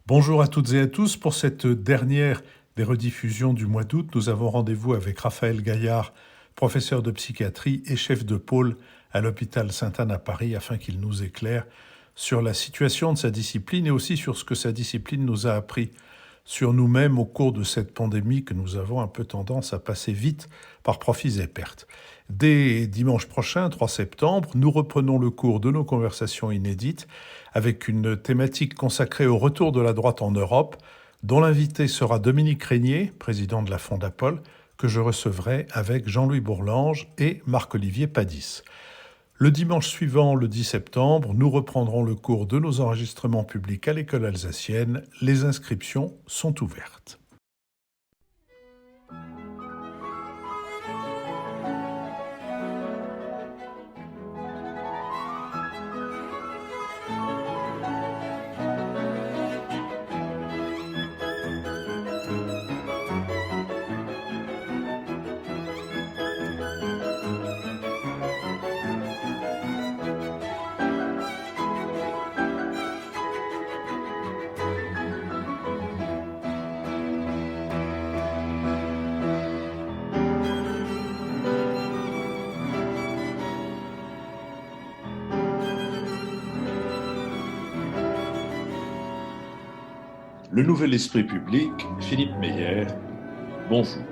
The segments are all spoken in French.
Bonjour à toutes et à tous. Pour cette dernière des rediffusions du mois d'août, nous avons rendez-vous avec Raphaël Gaillard, professeur de psychiatrie et chef de pôle à l'hôpital Sainte-Anne à Paris, afin qu'il nous éclaire sur la situation de sa discipline et aussi sur ce que sa discipline nous a appris sur nous-mêmes au cours de cette pandémie que nous avons un peu tendance à passer vite par profits et pertes. Dès dimanche prochain, 3 septembre, nous reprenons le cours de nos conversations inédites avec une thématique consacrée au retour de la droite en Europe, dont l'invité sera Dominique Régnier, président de la Fondapol, que je recevrai avec Jean-Louis Bourlange et Marc-Olivier Padis. Le dimanche suivant, le 10 septembre, nous reprendrons le cours de nos enregistrements publics à l'école alsacienne. Les inscriptions sont ouvertes. Le nouvel esprit public, Philippe Meyer, bonjour.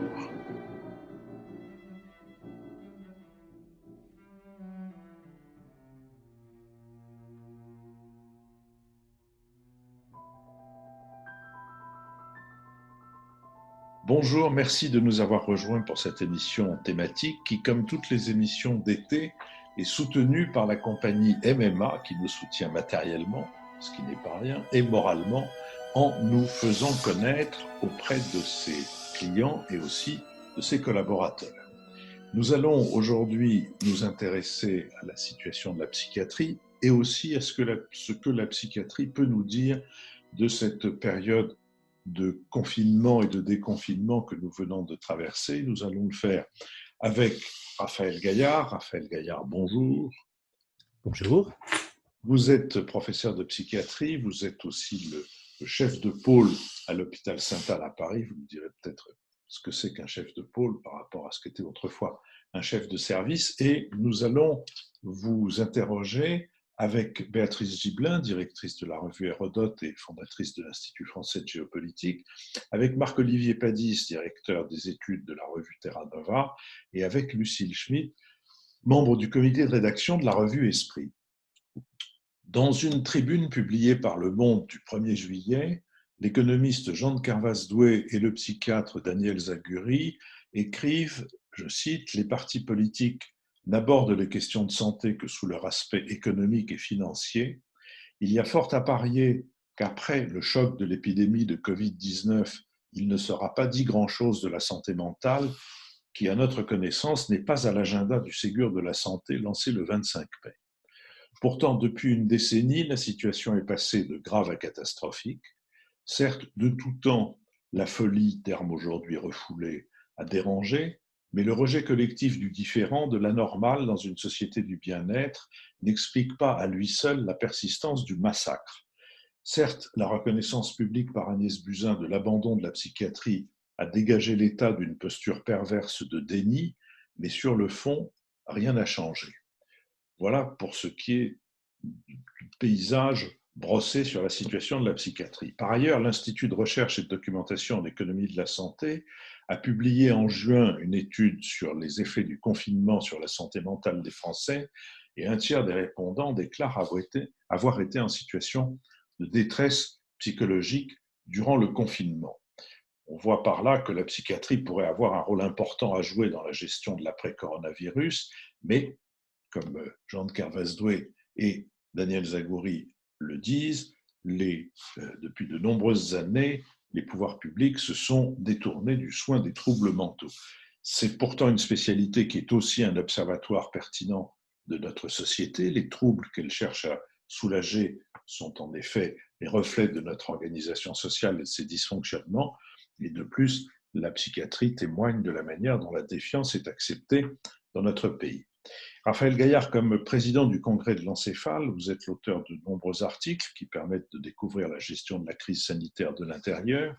Bonjour, merci de nous avoir rejoints pour cette émission thématique qui, comme toutes les émissions d'été, est soutenue par la compagnie MMA qui nous soutient matériellement, ce qui n'est pas rien, et moralement, en nous faisant connaître auprès de ses clients et aussi de ses collaborateurs. Nous allons aujourd'hui nous intéresser à la situation de la psychiatrie et aussi à ce que la psychiatrie peut nous dire de cette période de confinement et de déconfinement que nous venons de traverser. Nous allons le faire avec Raphaël Gaillard. Raphaël Gaillard, bonjour. Bonjour. Vous êtes professeur de psychiatrie, vous êtes aussi le chef de pôle à l'hôpital Sainte-Anne à Paris. Vous me direz peut-être ce que c'est qu'un chef de pôle par rapport à ce qu'était autrefois un chef de service. Et nous allons vous interroger avec Béatrice Gibelin, directrice de la revue Hérodote et fondatrice de l'Institut français de géopolitique, avec Marc-Olivier Padis, directeur des études de la revue Terra Nova, et avec Lucille Schmitt, membre du comité de rédaction de la revue Esprit. Dans une tribune publiée par Le Monde du 1er juillet, l'économiste Jean de Carvaz-Doué et le psychiatre Daniel Zaguri écrivent, je cite, « Les partis politiques n'abordent les questions de santé que sous leur aspect économique et financier. Il y a fort à parier qu'après le choc de l'épidémie de Covid-19, il ne sera pas dit grand-chose de la santé mentale, qui, à notre connaissance, n'est pas à l'agenda du Ségur de la santé lancé le 25 mai. Pourtant, depuis une décennie, la situation est passée de grave à catastrophique. Certes, de tout temps, la folie, terme aujourd'hui refoulé, a dérangé, mais le rejet collectif du différent, de l'anormal dans une société du bien-être, n'explique pas à lui seul la persistance du massacre. Certes, la reconnaissance publique par Agnès Buzyn de l'abandon de la psychiatrie a dégagé l'État d'une posture perverse de déni, mais sur le fond, rien n'a changé. Voilà pour ce qui est du paysage brossé sur la situation de la psychiatrie. Par ailleurs, l'Institut de recherche et de documentation en économie de la santé a publié en juin une étude sur les effets du confinement sur la santé mentale des Français et un tiers des répondants déclarent avoir été en situation de détresse psychologique durant le confinement. On voit par là que la psychiatrie pourrait avoir un rôle important à jouer dans la gestion de l'après-coronavirus, mais comme Jean de Carvaz-Doué et Daniel Zaguri le disent, depuis de nombreuses années, les pouvoirs publics se sont détournés du soin des troubles mentaux. C'est pourtant une spécialité qui est aussi un observatoire pertinent de notre société. Les troubles qu'elle cherche à soulager sont en effet les reflets de notre organisation sociale et de ses dysfonctionnements. Et de plus, la psychiatrie témoigne de la manière dont la défiance est acceptée dans notre pays. Raphaël Gaillard, comme président du Congrès de l'encéphale, vous êtes l'auteur de nombreux articles qui permettent de découvrir la gestion de la crise sanitaire de l'intérieur.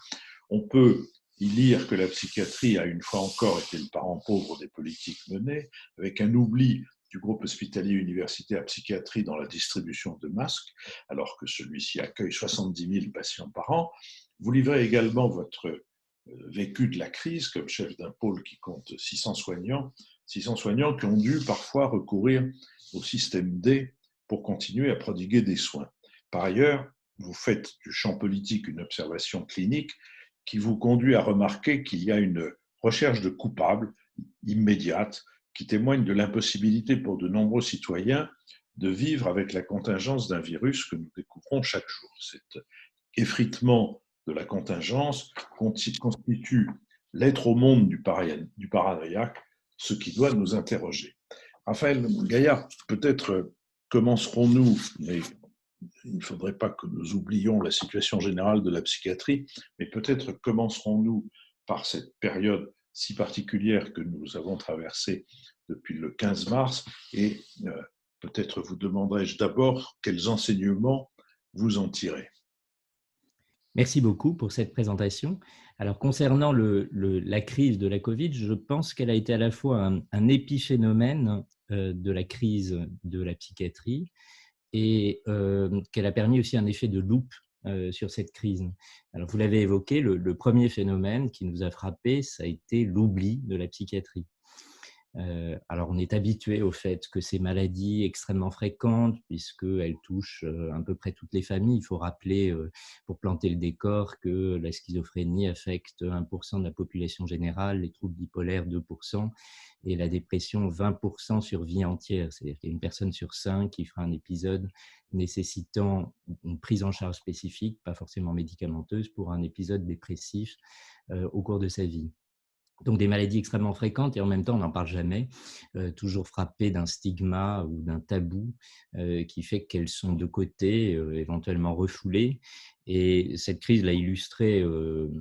On peut y lire que la psychiatrie a une fois encore été le parent pauvre des politiques menées, avec un oubli du groupe hospitalier universitaire psychiatrie dans la distribution de masques, alors que celui-ci accueille 70 000 patients par an. Vous livrez également votre vécu de la crise comme chef d'un pôle qui compte 600 soignants qui ont dû parfois recourir au système D pour continuer à prodiguer des soins. Par ailleurs, vous faites du champ politique une observation clinique qui vous conduit à remarquer qu'il y a une recherche de coupables immédiate qui témoigne de l'impossibilité pour de nombreux citoyens de vivre avec la contingence d'un virus que nous découvrons chaque jour. Cet effritement de la contingence constitue l'être au monde du paranoïaque, ce qui doit nous interroger. Raphaël Gaillard, peut-être commencerons-nous, mais il ne faudrait pas que nous oublions la situation générale de la psychiatrie, mais peut-être commencerons-nous par cette période si particulière que nous avons traversée depuis le 15 mars et peut-être vous demanderai-je d'abord quels enseignements vous en tirez. Merci beaucoup pour cette présentation. Alors, concernant la crise de la Covid, je pense qu'elle a été à la fois un épiphénomène de la crise de la psychiatrie et qu'elle a permis aussi un effet de loupe sur cette crise. Alors, vous l'avez évoqué, le premier phénomène qui nous a frappé, ça a été l'oubli de la psychiatrie. Alors, on est habitué au fait que ces maladies extrêmement fréquentes, puisqu'elles touchent à peu près toutes les familles. Il faut rappeler, pour planter le décor, que la schizophrénie affecte 1% de la population générale, les troubles bipolaires 2%, et la dépression 20% sur vie entière. C'est-à-dire qu'il y a une personne sur 5 qui fera un épisode nécessitant une prise en charge spécifique, pas forcément médicamenteuse, pour un épisode dépressif au cours de sa vie. Donc des maladies extrêmement fréquentes et en même temps on n'en parle jamais, toujours frappées d'un stigma ou d'un tabou qui fait qu'elles sont de côté, éventuellement refoulées. Et cette crise l'a illustré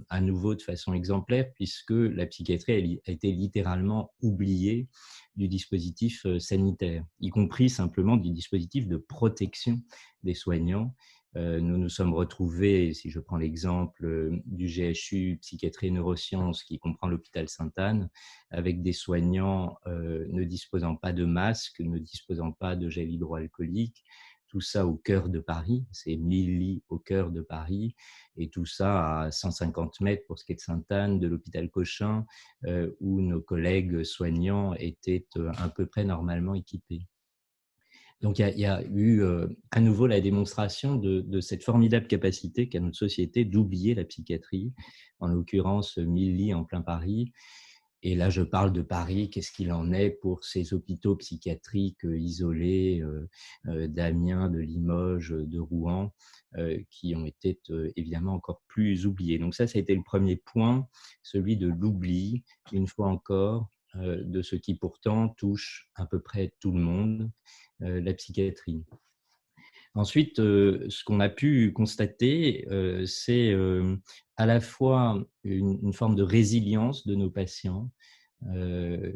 à nouveau de façon exemplaire puisque la psychiatrie a été littéralement oubliée du dispositif sanitaire, y compris simplement du dispositif de protection des soignants. Nous nous sommes retrouvés, si je prends l'exemple du GHU psychiatrie et neurosciences qui comprend l'hôpital Sainte-Anne, avec des soignants ne disposant pas de masques, ne disposant pas de gel hydroalcoolique, tout ça au cœur de Paris, c'est 1000 lits au cœur de Paris, et tout ça à 150 mètres pour ce qui est de Sainte-Anne, de l'hôpital Cochin, où nos collègues soignants étaient à peu près normalement équipés. Donc, il y a eu à nouveau la démonstration de cette formidable capacité qu'a notre société d'oublier la psychiatrie, en l'occurrence 1000 lits en plein Paris. Et là, je parle de Paris, qu'est-ce qu'il en est pour ces hôpitaux psychiatriques isolés d'Amiens, de Limoges, de Rouen, qui ont été évidemment encore plus oubliés. Donc ça a été le premier point, celui de l'oubli, une fois encore, de ce qui pourtant touche à peu près tout le monde, la psychiatrie. Ensuite, ce qu'on a pu constater, c'est à la fois une forme de résilience de nos patients,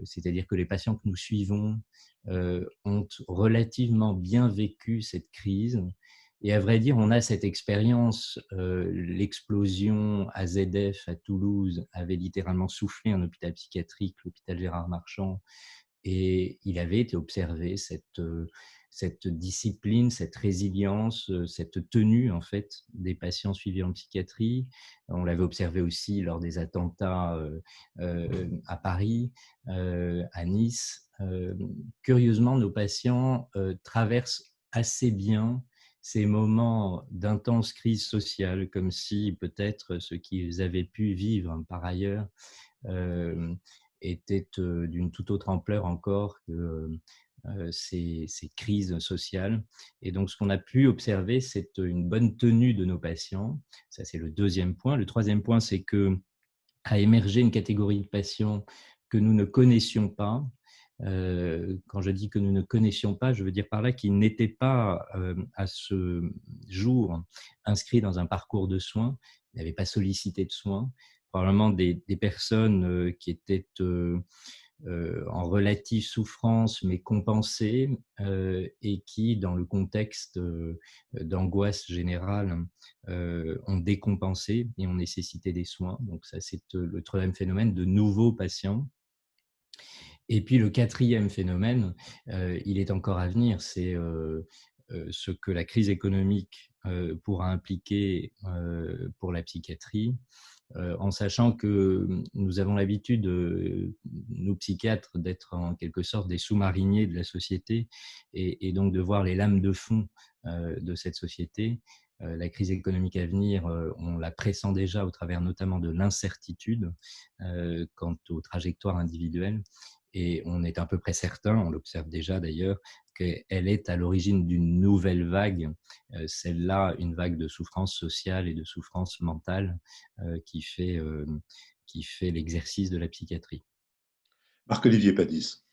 c'est-à-dire que les patients que nous suivons ont relativement bien vécu cette crise. Et à vrai dire, on a cette expérience, l'explosion AZF à Toulouse avait littéralement soufflé un hôpital psychiatrique, l'hôpital Gérard Marchand, et il avait été observé cette discipline, cette résilience, cette tenue en fait des patients suivis en psychiatrie. On l'avait observé aussi lors des attentats à Paris, à Nice. Curieusement, nos patients traversent assez bien ces moments d'intense crise sociale, comme si peut-être ce qu'ils avaient pu vivre par ailleurs était d'une toute autre ampleur encore que ces crises sociales. Et donc, ce qu'on a pu observer, c'est une bonne tenue de nos patients. Ça, c'est le deuxième point. Le troisième point, c'est qu'a émergé une catégorie de patients que nous ne connaissions pas. Quand je dis que nous ne connaissions pas, je veux dire par là qu'ils n'étaient pas à ce jour inscrits dans un parcours de soins, n'avaient pas sollicité de soins, probablement des personnes qui étaient en relative souffrance mais compensée, et qui, dans le contexte d'angoisse générale, ont décompensé et ont nécessité des soins. Donc ça, c'est le troisième phénomène, de nouveaux patients. Et puis le quatrième phénomène, il est encore à venir, c'est ce que la crise économique pourra impliquer pour la psychiatrie, en sachant que nous avons l'habitude, nous psychiatres, d'être en quelque sorte des sous-mariniers de la société et donc de voir les lames de fond de cette société. La crise économique à venir, on la pressent déjà au travers notamment de l'incertitude quant aux trajectoires individuelles. Et on est à peu près certain, on l'observe déjà d'ailleurs, qu'elle est à l'origine d'une nouvelle vague, celle-là, une vague de souffrance sociale et de souffrance mentale qui fait l'exercice de la psychiatrie. Marc-Olivier Padis.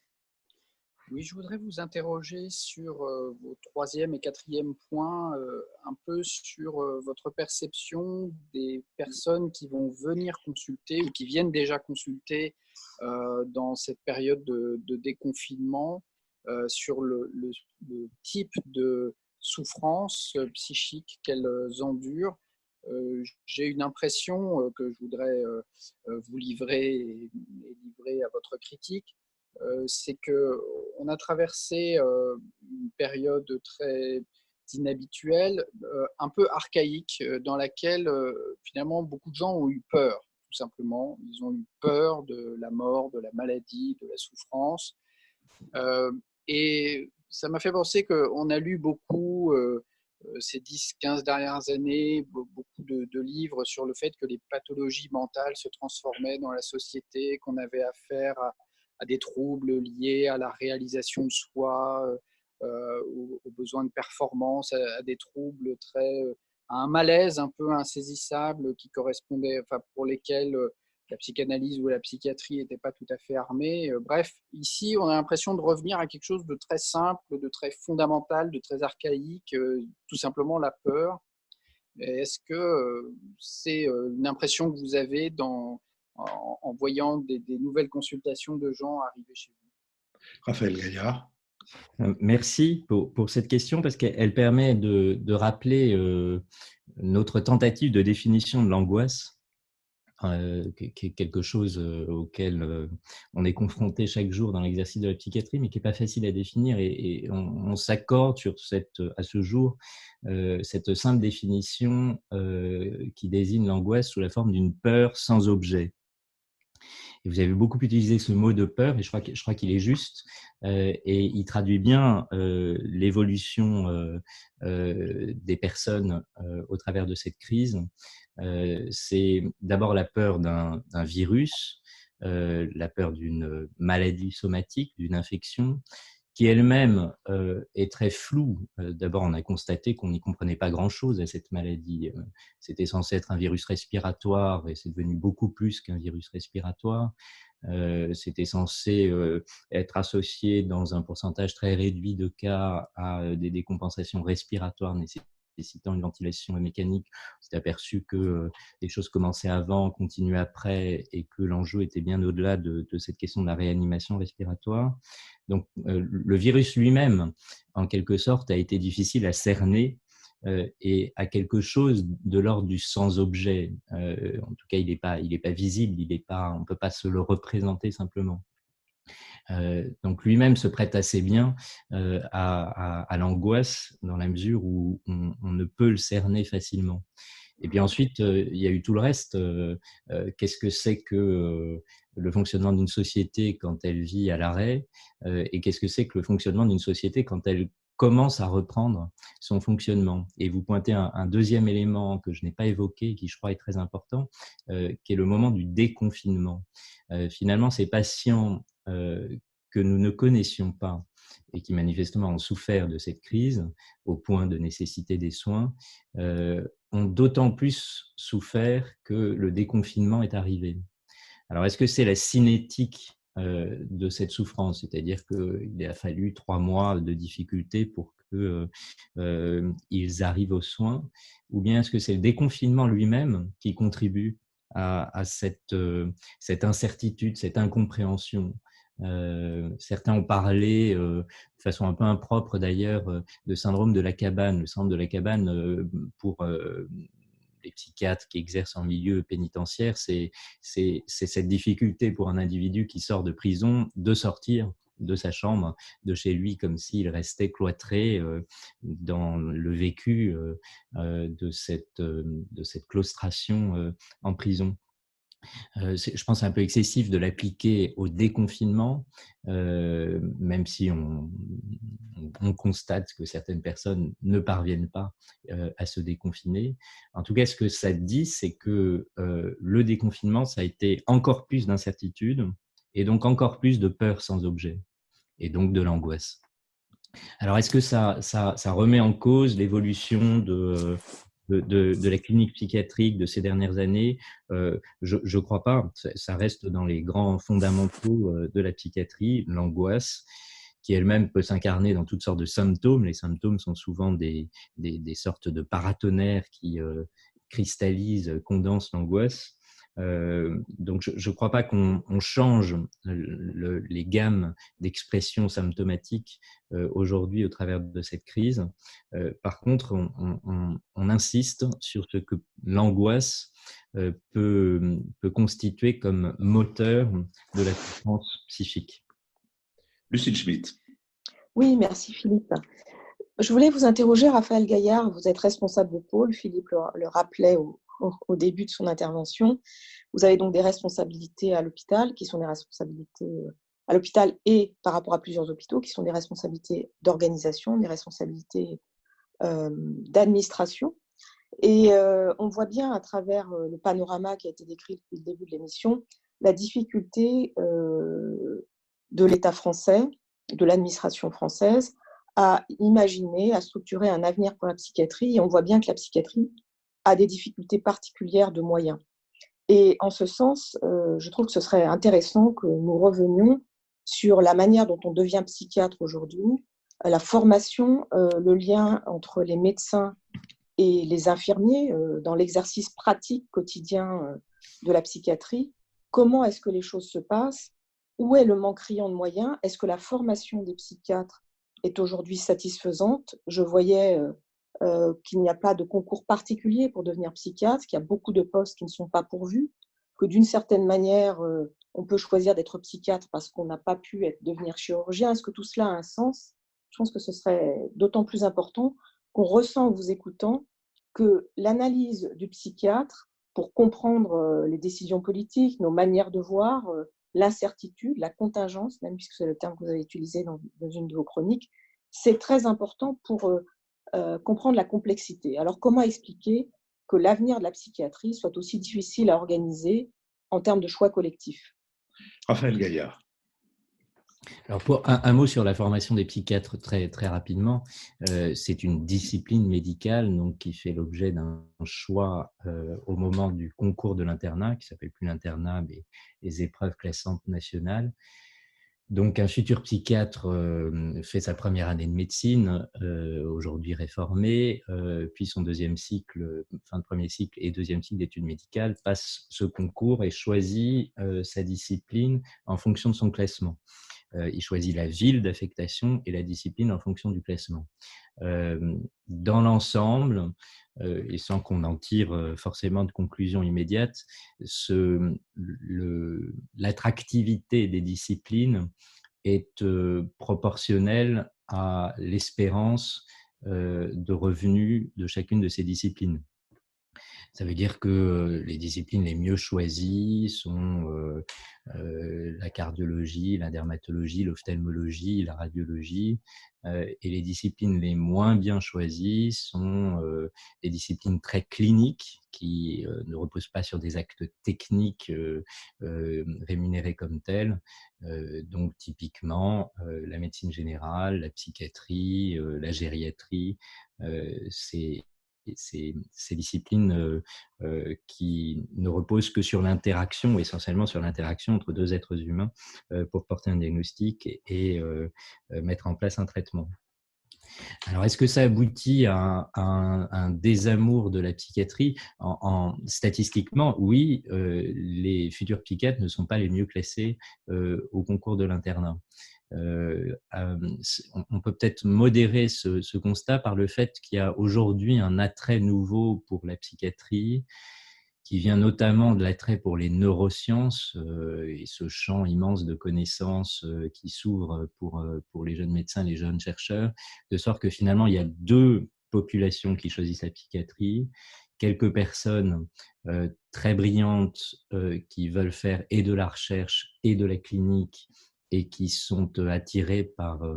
Oui, je voudrais vous interroger sur vos troisième et quatrième points, un peu sur votre perception des personnes qui vont venir consulter ou qui viennent déjà consulter dans cette période de déconfinement, sur le type de souffrance psychique qu'elles endurent. J'ai une impression que je voudrais vous livrer et livrer à votre critique. C'est qu'on a traversé une période très inhabituelle, un peu archaïque, dans laquelle finalement beaucoup de gens ont eu peur, tout simplement. Ils ont eu peur de la mort, de la maladie, de la souffrance. Et ça m'a fait penser qu'on a lu beaucoup ces 10-15 dernières années, beaucoup de livres sur le fait que les pathologies mentales se transformaient dans la société, qu'on avait affaire à des troubles liés à la réalisation de soi, aux besoins de performance, à des troubles à un malaise un peu insaisissable qui correspondait, enfin, pour lesquels la psychanalyse ou la psychiatrie n'étaient pas tout à fait armées. Bref, ici, on a l'impression de revenir à quelque chose de très simple, de très fondamental, de très archaïque, tout simplement la peur. Est-ce que c'est une impression que vous avez en voyant des nouvelles consultations de gens arriver chez vous? Raphaël Gaillard. Merci pour cette question, parce qu'elle permet de rappeler notre tentative de définition de l'angoisse, qui est quelque chose auquel on est confronté chaque jour dans l'exercice de la psychiatrie, mais qui n'est pas facile à définir. Et on s'accorde sur à ce jour cette simple définition qui désigne l'angoisse sous la forme d'une peur sans objet. Et vous avez beaucoup utilisé ce mot de peur, et je crois qu'il est juste, et il traduit bien l'évolution des personnes au travers de cette crise. C'est d'abord la peur d'un virus, la peur d'une maladie somatique, d'une infection, qui elle-même est très floue. D'abord, on a constaté qu'on n'y comprenait pas grand-chose à cette maladie. C'était censé être un virus respiratoire et c'est devenu beaucoup plus qu'un virus respiratoire. C'était censé être associé dans un pourcentage très réduit de cas à des décompensations respiratoires nécessitant une ventilation mécanique. On s'est aperçu que les choses commençaient avant, continuaient après, et que l'enjeu était bien au-delà de cette question de la réanimation respiratoire. Donc, le virus lui-même, en quelque sorte, a été difficile à cerner et à quelque chose de l'ordre du sans-objet. En tout cas, il n'est pas visible, on ne peut pas se le représenter simplement. Donc lui-même se prête assez bien à l'angoisse, dans la mesure où on ne peut le cerner facilement. Et puis ensuite, il y a eu tout le reste. Qu'est-ce que c'est que le fonctionnement d'une société quand elle vit à l'arrêt, et qu'est-ce que c'est que le fonctionnement d'une société quand elle commence à reprendre son fonctionnement. Et vous pointez un deuxième élément que je n'ai pas évoqué, qui je crois est très important, qui est le moment du déconfinement. Finalement, ces patients que nous ne connaissions pas et qui manifestement ont souffert de cette crise au point de nécessiter des soins, ont d'autant plus souffert que le déconfinement est arrivé. Alors, est-ce que c'est la cinétique de cette souffrance, c'est-à-dire qu'il a fallu 3 mois de difficultés pour qu'ils arrivent aux soins, ou bien est-ce que c'est le déconfinement lui-même qui contribue à cette incertitude, cette incompréhension, Certains ont parlé, de façon un peu impropre d'ailleurs, de syndrome de la cabane. Le syndrome de la cabane, pour les psychiatres qui exercent en milieu pénitentiaire, c'est cette difficulté pour un individu qui sort de prison de sortir de sa chambre, de chez lui, comme s'il restait cloîtré dans le vécu de cette claustration en prison. Je pense un peu excessif de l'appliquer au déconfinement, même si on constate que certaines personnes ne parviennent pas à se déconfiner. En tout cas, ce que ça dit, c'est que le déconfinement, ça a été encore plus d'incertitude et donc encore plus de peur sans objet et donc de l'angoisse. Alors, est-ce que ça remet en cause l'évolution de la clinique psychiatrique de ces dernières années? Je ne crois pas. Ça reste dans les grands fondamentaux de la psychiatrie, l'angoisse, qui elle-même peut s'incarner dans toutes sortes de symptômes. Les symptômes sont souvent des sortes de paratonnerres qui cristallisent, condensent l'angoisse. Donc, je ne crois pas qu'on change les gammes d'expressions symptomatiques aujourd'hui au travers de cette crise. Par contre, on insiste sur ce que l'angoisse peut constituer comme moteur de la souffrance psychique. Lucile Schmitt. Oui, merci Philippe. Je voulais vous interroger, Raphaël Gaillard, vous êtes responsable de pôle, Philippe le rappelait au début de son intervention. Vous avez donc des responsabilités à l'hôpital, qui sont des responsabilités à l'hôpital et par rapport à plusieurs hôpitaux, qui sont des responsabilités d'organisation, des responsabilités d'administration. Et on voit bien à travers le panorama qui a été décrit depuis le début de l'émission, la difficulté de l'État français, de l'administration française, à imaginer, à structurer un avenir pour la psychiatrie. Et on voit bien que la psychiatrie a des difficultés particulières de moyens. Et en ce sens, je trouve que ce serait intéressant que nous revenions sur la manière dont on devient psychiatre aujourd'hui, la formation, le lien entre les médecins et les infirmiers dans l'exercice pratique quotidien de la psychiatrie. Comment est-ce que les choses se passent? Où est le manque criant de moyens? Est-ce que la formation des psychiatres est aujourd'hui satisfaisante? Je voyais qu'il n'y a pas de concours particulier pour devenir psychiatre, qu'il y a beaucoup de postes qui ne sont pas pourvus, que d'une certaine manière, on peut choisir d'être psychiatre parce qu'on n'a pas pu devenir chirurgien. Est-ce que tout cela a un sens? Je pense que ce serait d'autant plus important qu'on ressent en vous écoutant que l'analyse du psychiatre pour comprendre les décisions politiques, nos manières de voir, l'incertitude, la contingence, même puisque c'est le terme que vous avez utilisé dans une de vos chroniques, c'est très important pour comprendre la complexité. Alors, comment expliquer que l'avenir de la psychiatrie soit aussi difficile à organiser en termes de choix collectifs? Raphaël Gaillard. Alors, pour un mot sur la formation des psychiatres très, très rapidement, c'est une discipline médicale donc, qui fait l'objet d'un choix au moment du concours de l'internat, qui ne s'appelle plus l'internat, mais les épreuves classantes nationales. Donc, un futur psychiatre fait sa première année de médecine, aujourd'hui réformée, puis son deuxième cycle, fin de premier cycle et deuxième cycle d'études médicales, passe ce concours et choisit sa discipline en fonction de son classement. Il choisit la ville d'affectation et la discipline en fonction du classement. Dans l'ensemble, et sans qu'on en tire forcément de conclusion immédiate, l'attractivité des disciplines est proportionnelle à l'espérance de revenus de chacune de ces disciplines. Ça veut dire que les disciplines les mieux choisies sont la cardiologie, la dermatologie, l'ophtalmologie, la radiologie, et les disciplines les moins bien choisies sont des disciplines très cliniques qui ne reposent pas sur des actes techniques rémunérés comme tels. Donc typiquement la médecine générale, la psychiatrie, la gériatrie, ces disciplines qui ne reposent que sur l'interaction, essentiellement sur l'interaction entre deux êtres humains pour porter un diagnostic et mettre en place un traitement. Alors, est-ce que ça aboutit à un désamour de la psychiatrie? Statistiquement, oui, les futurs psychiatres ne sont pas les mieux classés au concours de l'internat. On peut peut-être modérer ce constat par le fait qu'il y a aujourd'hui un attrait nouveau pour la psychiatrie, qui vient notamment de l'attrait pour les neurosciences et ce champ immense de connaissances qui s'ouvre pour les jeunes médecins, les jeunes chercheurs, de sorte que finalement, il y a deux populations qui choisissent la psychiatrie, quelques personnes très brillantes qui veulent faire et de la recherche et de la clinique et qui sont attirées par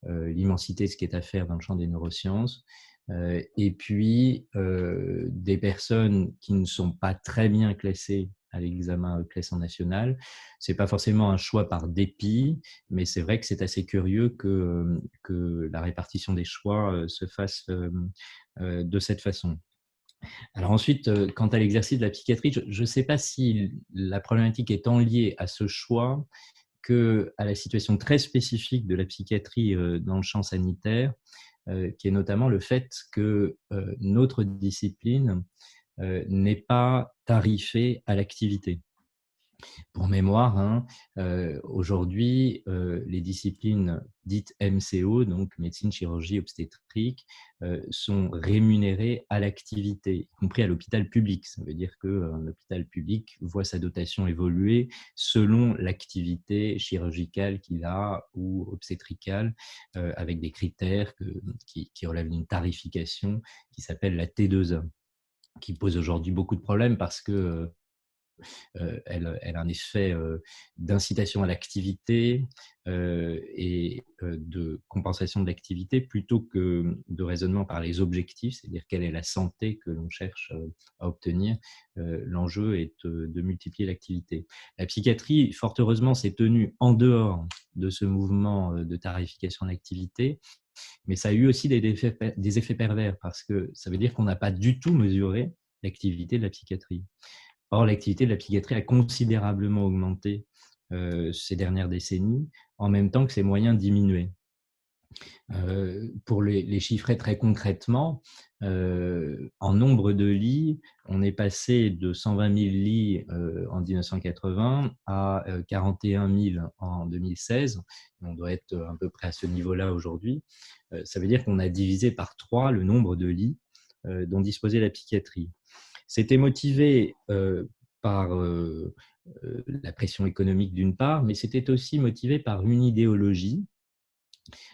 l'immensité de ce qui est à faire dans le champ des neurosciences, et puis des personnes qui ne sont pas très bien classées à l'examen classement national. Ce n'est pas forcément un choix par dépit, mais c'est vrai que c'est assez curieux que la répartition des choix se fasse de cette façon. Alors ensuite, quant à l'exercice de la psychiatrie, je ne sais pas si la problématique est tant liée à ce choix qu'à la situation très spécifique de la psychiatrie dans le champ sanitaire, qui est notamment le fait que notre discipline n'est pas tarifée à l'activité. Pour mémoire, hein, aujourd'hui, les disciplines dites MCO, donc médecine, chirurgie, obstétrique, sont rémunérées à l'activité, y compris à l'hôpital public. Ça veut dire qu'un hôpital public voit sa dotation évoluer selon l'activité chirurgicale qu'il a ou obstétricale, avec des critères qui relèvent d'une tarification qui s'appelle la T2A, qui pose aujourd'hui beaucoup de problèmes parce que elle a un effet d'incitation à l'activité et de compensation de l'activité plutôt que de raisonnement par les objectifs, c'est-à-dire quelle est la santé que l'on cherche à obtenir. L'enjeu est de multiplier l'activité. La psychiatrie, fort heureusement, s'est tenue en dehors de ce mouvement de tarification de l'activité, mais ça a eu aussi des effets pervers parce que ça veut dire qu'on n'a pas du tout mesuré l'activité de la psychiatrie. Or, l'activité de la psychiatrie a considérablement augmenté ces dernières décennies, en même temps que ses moyens diminuaient. Pour les chiffrer très concrètement, en nombre de lits, on est passé de 120 000 lits en 1980 à 41 000 en 2016. On doit être à peu près à ce niveau-là aujourd'hui. Ça veut dire qu'on a divisé par 3 le nombre de lits dont disposait la psychiatrie. C'était motivé par la pression économique d'une part, mais c'était aussi motivé par une idéologie,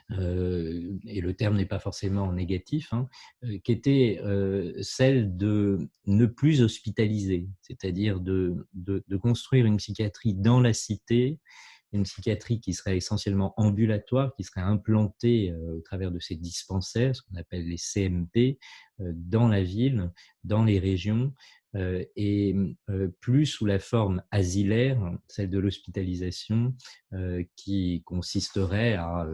et le terme n'est pas forcément négatif, hein, qui était celle de ne plus hospitaliser, c'est-à-dire de construire une psychiatrie dans la cité, une psychiatrie qui serait essentiellement ambulatoire, qui serait implantée au travers de ces dispensaires, ce qu'on appelle les CMP, dans la ville, dans les régions, et plus sous la forme asilaire, celle de l'hospitalisation, qui consisterait à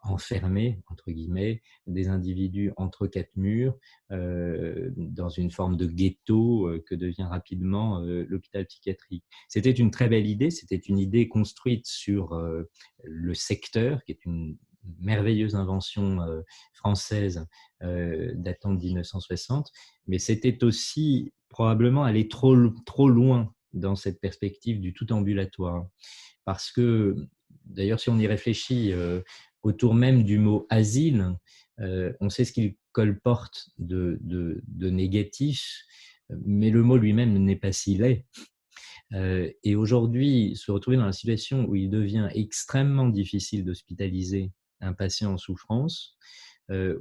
enfermer, entre guillemets, des individus entre 4 murs, dans une forme de ghetto que devient rapidement l'hôpital psychiatrique. C'était une très belle idée, c'était une idée construite sur le secteur, qui est une merveilleuse invention française datant de 1960, mais c'était aussi probablement aller trop loin dans cette perspective du tout ambulatoire. Parce que, d'ailleurs, si on y réfléchit, autour même du mot asile, on sait ce qu'il colporte de négatif, mais le mot lui-même n'est pas si laid. Et aujourd'hui, se retrouver dans la situation où il devient extrêmement difficile d'hospitaliser un patient en souffrance,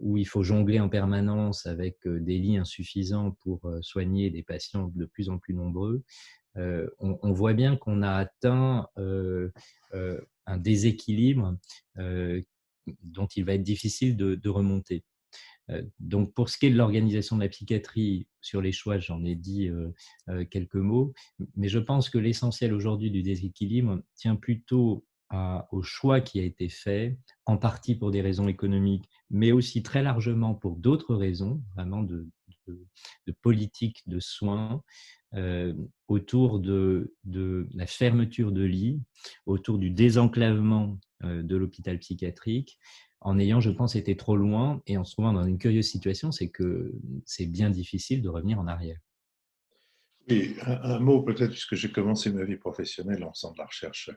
où il faut jongler en permanence avec des lits insuffisants pour soigner des patients de plus en plus nombreux, on voit bien qu'on a atteint un déséquilibre dont il va être difficile de remonter. Donc, pour ce qui est de l'organisation de la psychiatrie, sur les choix, j'en ai dit quelques mots, mais je pense que l'essentiel aujourd'hui du déséquilibre tient plutôt au choix qui a été fait, en partie pour des raisons économiques, mais aussi très largement pour d'autres raisons, vraiment de politique de soins, autour de la fermeture de lits, autour du désenclavement de l'hôpital psychiatrique, en ayant, je pense, été trop loin et en se trouvant dans une curieuse situation, c'est que c'est bien difficile de revenir en arrière. Oui, un mot peut-être, puisque j'ai commencé ma vie professionnelle en faisant de la recherche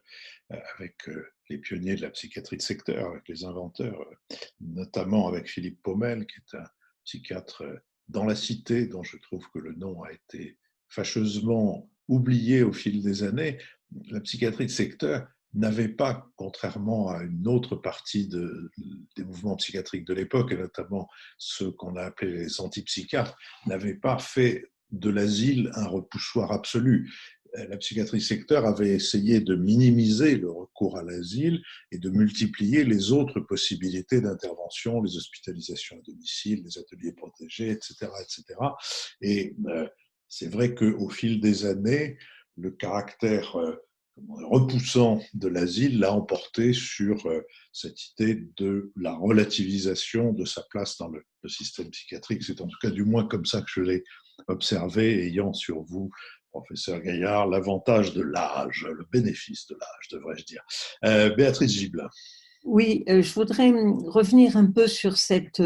avec les pionniers de la psychiatrie de secteur, avec les inventeurs, notamment avec Philippe Paumel, qui est un psychiatre dans la cité, dont je trouve que le nom a été fâcheusement oublié au fil des années. La psychiatrie de secteur n'avait pas, contrairement à une autre partie des mouvements psychiatriques de l'époque, et notamment ceux qu'on a appelés les antipsychiatres, n'avait pas fait de l'asile un repoussoir absolu. La psychiatrie secteur avait essayé de minimiser le recours à l'asile et de multiplier les autres possibilités d'intervention, les hospitalisations à domicile, les ateliers protégés, etc. etc. Et c'est vrai qu'au fil des années, le caractère repoussant de l'asile l'a emporté sur cette idée de la relativisation de sa place dans le système psychiatrique. C'est en tout cas du moins comme ça que je l'ai observé, ayant sur vous, professeur Gaillard, l'avantage de l'âge, le bénéfice de l'âge, devrais-je dire. Béatrice Gibelin. Oui, je voudrais revenir un peu sur cet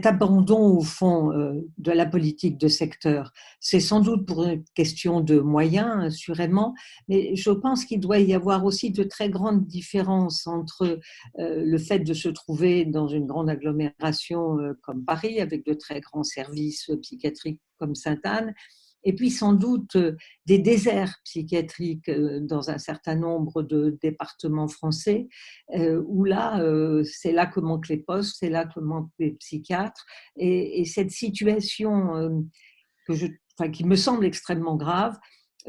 abandon, au fond, de la politique de secteur. C'est sans doute pour une question de moyens, assurément, mais je pense qu'il doit y avoir aussi de très grandes différences entre le fait de se trouver dans une grande agglomération comme Paris, avec de très grands services psychiatriques comme Sainte-Anne, et puis sans doute des déserts psychiatriques dans un certain nombre de départements français, où là, c'est là que manquent les postes, c'est là que manquent les psychiatres. Et cette situation qui me semble extrêmement grave,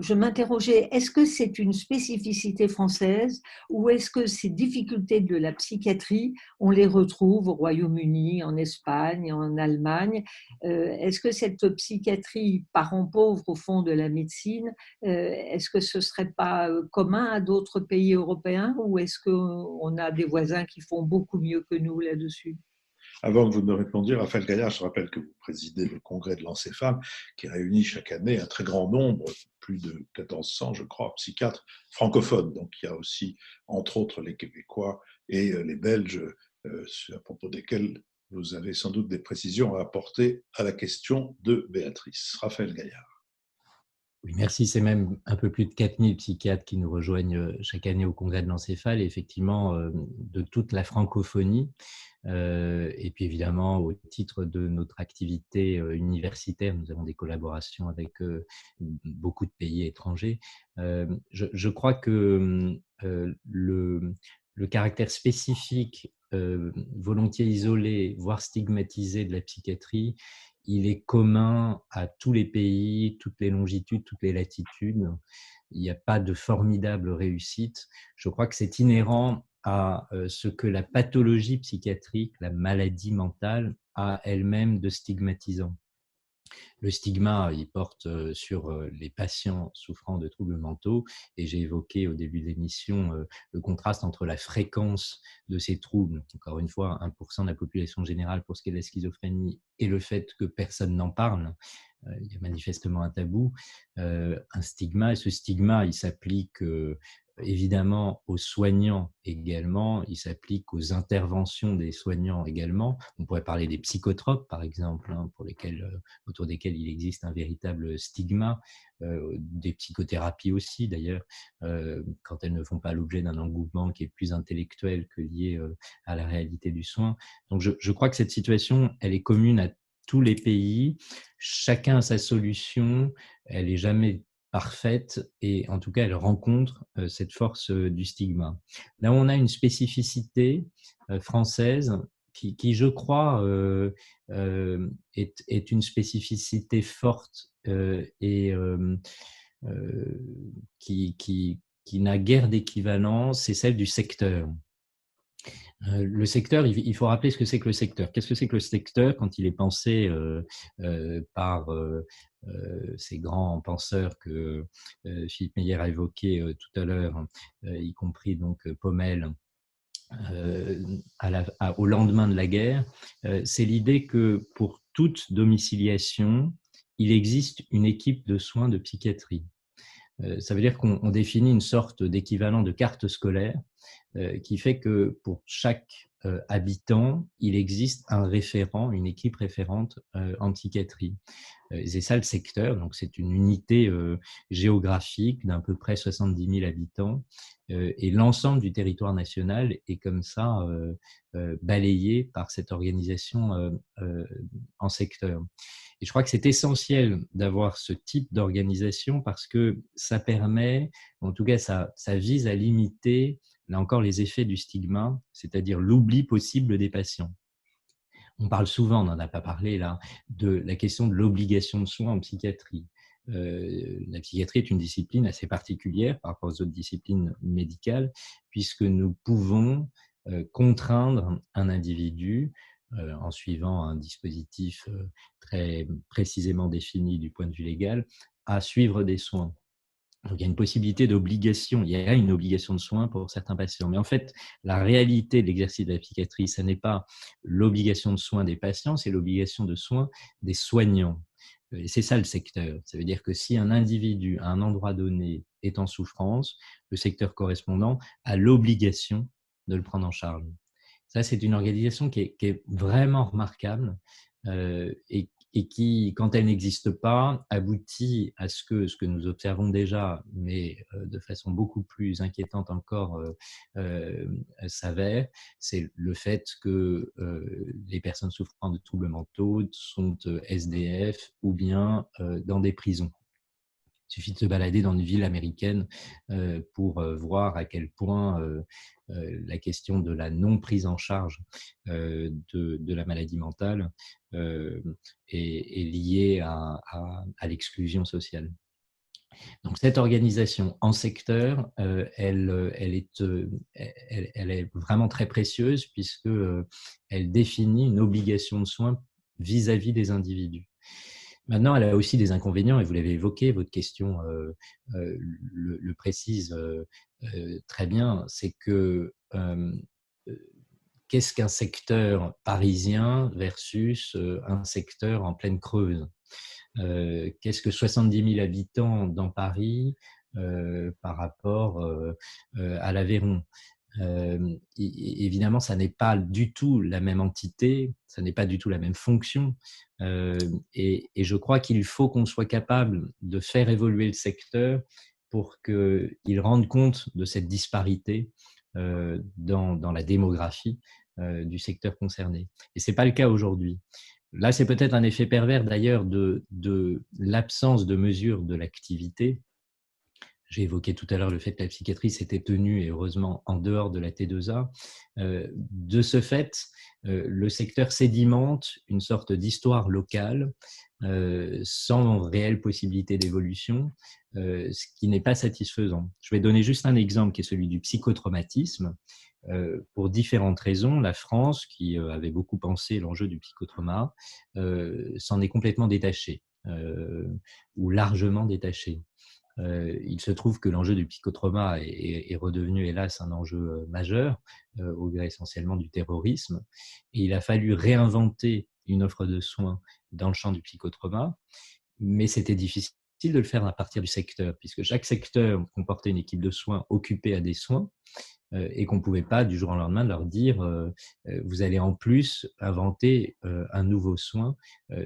je m'interrogeais, est-ce que c'est une spécificité française ou est-ce que ces difficultés de la psychiatrie, on les retrouve au Royaume-Uni, en Espagne, en Allemagne? Est-ce que cette psychiatrie, parent pauvre au fond de la médecine, est-ce que ce ne serait pas commun à d'autres pays européens ou est-ce qu'on a des voisins qui font beaucoup mieux que nous là-dessus? Avant que vous ne me répondiez, Raphaël Gaillard, je rappelle que vous présidez le congrès de l'Encéphale, qui réunit chaque année un très grand nombre, plus de 1400, je crois, psychiatres francophones. Donc il y a aussi, entre autres, les Québécois et les Belges, à propos desquels vous avez sans doute des précisions à apporter à la question de Béatrice. Raphaël Gaillard. Oui, merci. C'est même un peu plus de 4000 psychiatres qui nous rejoignent chaque année au congrès de l'Encéphale, effectivement, de toute la francophonie. Et puis évidemment, au titre de notre activité universitaire, nous avons des collaborations avec beaucoup de pays étrangers. Je crois que le caractère spécifique, volontiers isolé, voire stigmatisé de la psychiatrie, il est commun à tous les pays, toutes les longitudes, toutes les latitudes. Il n'y a pas de formidable réussite. Je crois que c'est inhérent à ce que la pathologie psychiatrique, la maladie mentale, a elle-même de stigmatisant. Le stigma, il porte sur les patients souffrant de troubles mentaux et j'ai évoqué au début de l'émission le contraste entre la fréquence de ces troubles, encore une fois 1% de la population générale pour ce qui est de la schizophrénie, et le fait que personne n'en parle. Il y a manifestement un tabou, un stigma, et ce stigma, il s'applique évidemment aux soignants également, il s'applique aux interventions des soignants également. On pourrait parler des psychotropes, par exemple, pour lesquels, autour desquels il existe un véritable stigma, des psychothérapies aussi d'ailleurs, quand elles ne font pas l'objet d'un engouement qui est plus intellectuel que lié à la réalité du soin. Donc je crois que cette situation, elle est commune à tous les pays, chacun a sa solution, elle n'est jamais parfaite et en tout cas elle rencontre cette force du stigma. Là où on a une spécificité française qui je crois est une spécificité forte et qui n'a guère d'équivalent, c'est celle du secteur. Le secteur, il faut rappeler ce que c'est que le secteur. Qu'est-ce que c'est que le secteur quand il est pensé par ces grands penseurs que Philippe Meyer a évoqués tout à l'heure, y compris donc Paumel, au lendemain de la guerre, c'est l'idée que pour toute domiciliation, il existe une équipe de soins de psychiatrie. Ça veut dire qu'on définit une sorte d'équivalent de carte scolaire qui fait que pour chaque habitants, il existe un référent, une équipe référente en psychiatrie. C'est ça le secteur, donc c'est une unité géographique d'à peu près 70 000 habitants et l'ensemble du territoire national est comme ça balayé par cette organisation en secteur. Et je crois que c'est essentiel d'avoir ce type d'organisation parce que ça permet, en tout cas ça vise à limiter, là encore, les effets du stigma, c'est-à-dire l'oubli possible des patients. On parle souvent, on n'en a pas parlé là, de la question de l'obligation de soins en psychiatrie. La psychiatrie est une discipline assez particulière par rapport aux autres disciplines médicales, puisque nous pouvons contraindre un individu en suivant un dispositif très précisément défini du point de vue légal, à suivre des soins. Donc, il y a une possibilité d'obligation, il y a une obligation de soins pour certains patients. Mais en fait, la réalité de l'exercice de la psychiatrie, ce n'est pas l'obligation de soins des patients, c'est l'obligation de soins des soignants. Et c'est ça le secteur. Ça veut dire que si un individu à un endroit donné est en souffrance, le secteur correspondant a l'obligation de le prendre en charge. Ça, c'est une organisation qui est vraiment remarquable et qui, quand elle n'existe pas, aboutit à ce que nous observons déjà, mais de façon beaucoup plus inquiétante encore, s'avère, c'est le fait que les personnes souffrant de troubles mentaux sont SDF ou bien dans des prisons. Il suffit de se balader dans une ville américaine pour voir à quel point la question de la non prise en charge de la maladie mentale est liée à l'exclusion sociale. Donc cette organisation en secteur, elle est vraiment très précieuse puisque elle définit une obligation de soins vis-à-vis des individus. Maintenant, elle a aussi des inconvénients, et vous l'avez évoqué, votre question le précise très bien, c'est que qu'est-ce qu'un secteur parisien versus un secteur en pleine Creuse? Qu'est-ce que 70 000 habitants dans Paris par rapport à l'Aveyron? Évidemment, ça n'est pas du tout la même entité, ça n'est pas du tout la même fonction. Et je crois qu'il faut qu'on soit capable de faire évoluer le secteur pour qu'il rende compte de cette disparité dans la démographie du secteur concerné. Et ce n'est pas le cas aujourd'hui. Là, c'est peut-être un effet pervers d'ailleurs de l'absence de mesure de l'activité. J'ai évoqué tout à l'heure le fait que la psychiatrie s'était tenue, et heureusement, en dehors de la T2A. De ce fait, le secteur sédimente une sorte d'histoire locale sans réelle possibilité d'évolution, ce qui n'est pas satisfaisant. Je vais donner juste un exemple qui est celui du psychotraumatisme. Pour différentes raisons, la France, qui avait beaucoup pensé l'enjeu du psychotrauma, s'en est complètement détachée, ou largement détachée. Il se trouve que l'enjeu du psychotrauma est redevenu, hélas, un enjeu majeur, au gré essentiellement du terrorisme. Et il a fallu réinventer une offre de soins dans le champ du psychotrauma, mais c'était difficile de le faire à partir du secteur, puisque chaque secteur comportait une équipe de soins occupée à des soins, et qu'on ne pouvait pas du jour au lendemain leur dire vous allez en plus inventer un nouveau soin,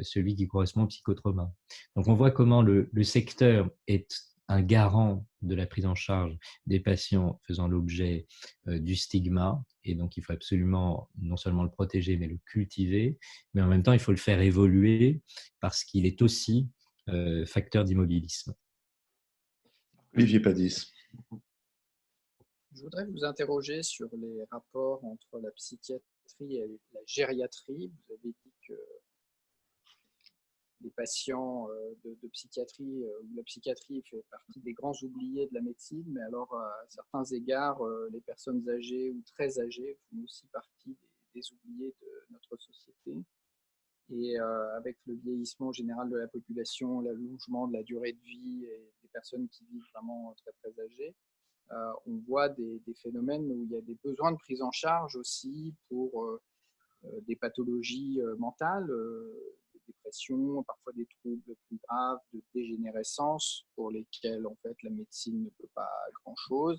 celui qui correspond au psychotrauma. Donc on voit comment le secteur est un garant de la prise en charge des patients faisant l'objet du stigma, et donc il faut absolument non seulement le protéger, mais le cultiver, mais en même temps il faut le faire évoluer parce qu'il est aussi facteur d'immobilisme. Olivier Padis. Je voudrais vous interroger sur les rapports entre la psychiatrie et la gériatrie. Vous avez dit que les patients de psychiatrie, ou la psychiatrie fait partie des grands oubliés de la médecine, mais alors à certains égards, les personnes âgées ou très âgées font aussi partie des oubliés de notre société. Et avec le vieillissement général de la population, l'allongement de la durée de vie et des personnes qui vivent vraiment très très âgées, on voit des phénomènes où il y a des besoins de prise en charge aussi pour des pathologies mentales, des dépressions, parfois des troubles plus graves de dégénérescence pour lesquels en fait la médecine ne peut pas grand-chose.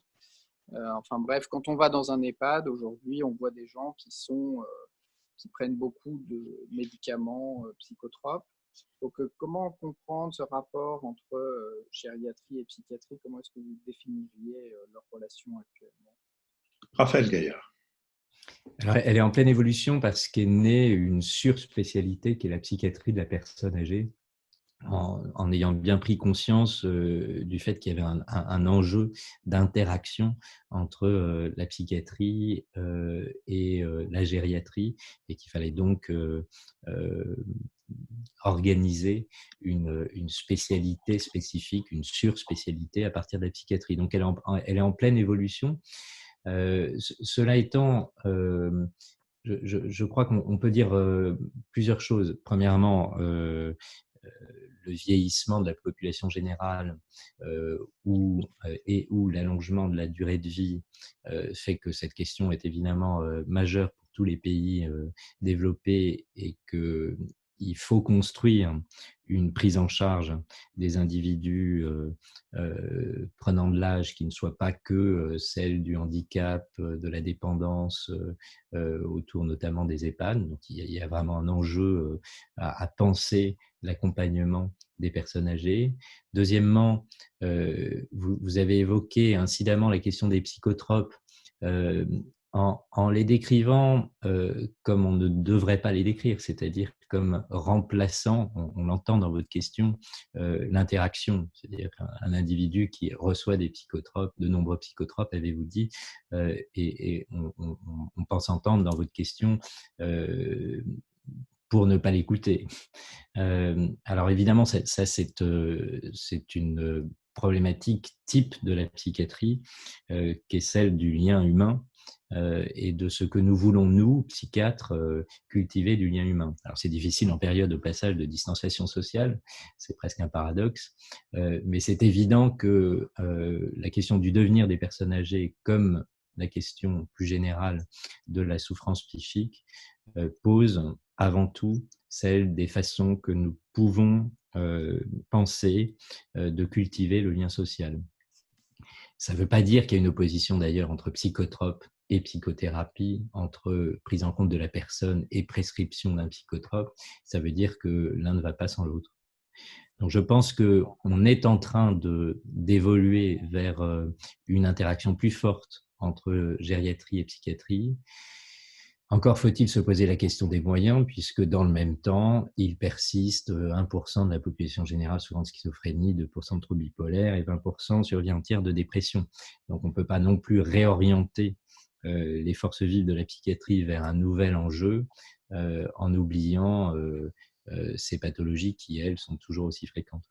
Enfin bref, quand on va dans un EHPAD, aujourd'hui, on voit des gens qui prennent beaucoup de médicaments psychotropes. Donc, comment comprendre ce rapport entre gériatrie et psychiatrie? Comment est-ce que vous définiriez leur relation actuellement? Raphaël Gaillard. Alors, elle est en pleine évolution parce qu'est née une surspécialité qui est la psychiatrie de la personne âgée, en ayant bien pris conscience du fait qu'il y avait un enjeu d'interaction entre la psychiatrie et la gériatrie, et qu'il fallait donc organiser une spécialité spécifique, une surspécialité à partir de la psychiatrie. Donc elle est en pleine évolution. Cela étant, je crois qu'on peut dire plusieurs choses. Premièrement, le vieillissement de la population générale et ou l'allongement de la durée de vie fait que cette question est évidemment majeure pour tous les pays développés, et qu'il faut construire une prise en charge des individus prenant de l'âge qui ne soit pas que celle du handicap, de la dépendance, autour notamment des EHPAD. Donc il y a vraiment un enjeu à penser l'accompagnement des personnes âgées. Deuxièmement, vous avez évoqué incidemment la question des psychotropes. En les décrivant comme on ne devrait pas les décrire, c'est-à-dire comme remplaçant, on l'entend dans votre question, l'interaction, c'est-à-dire un individu qui reçoit des psychotropes, de nombreux psychotropes, avez-vous dit, et on pense entendre dans votre question pour ne pas l'écouter. Alors évidemment, ça c'est une problématique type de la psychiatrie, qui est celle du lien humain, et de ce que nous voulons, nous, psychiatres, cultiver du lien humain. Alors c'est difficile en période de passage de distanciation sociale, c'est presque un paradoxe, mais c'est évident que la question du devenir des personnes âgées, comme la question plus générale de la souffrance psychique, pose avant tout celle des façons que nous pouvons penser de cultiver le lien social. Ça ne veut pas dire qu'il y a une opposition d'ailleurs entre psychotropes et psychothérapie, entre prise en compte de la personne et prescription d'un psychotrope. Ça veut dire que l'un ne va pas sans l'autre. Donc je pense qu'on est en train d'évoluer vers une interaction plus forte entre gériatrie et psychiatrie. Encore faut-il se poser la question des moyens, puisque dans le même temps, il persiste 1% de la population générale souffrant de schizophrénie, 2% de troubles bipolaires et 20% survie entière de dépression. Donc on ne peut pas non plus réorienter les forces vives de la psychiatrie vers un nouvel enjeu en oubliant ces pathologies qui, elles, sont toujours aussi fréquentes.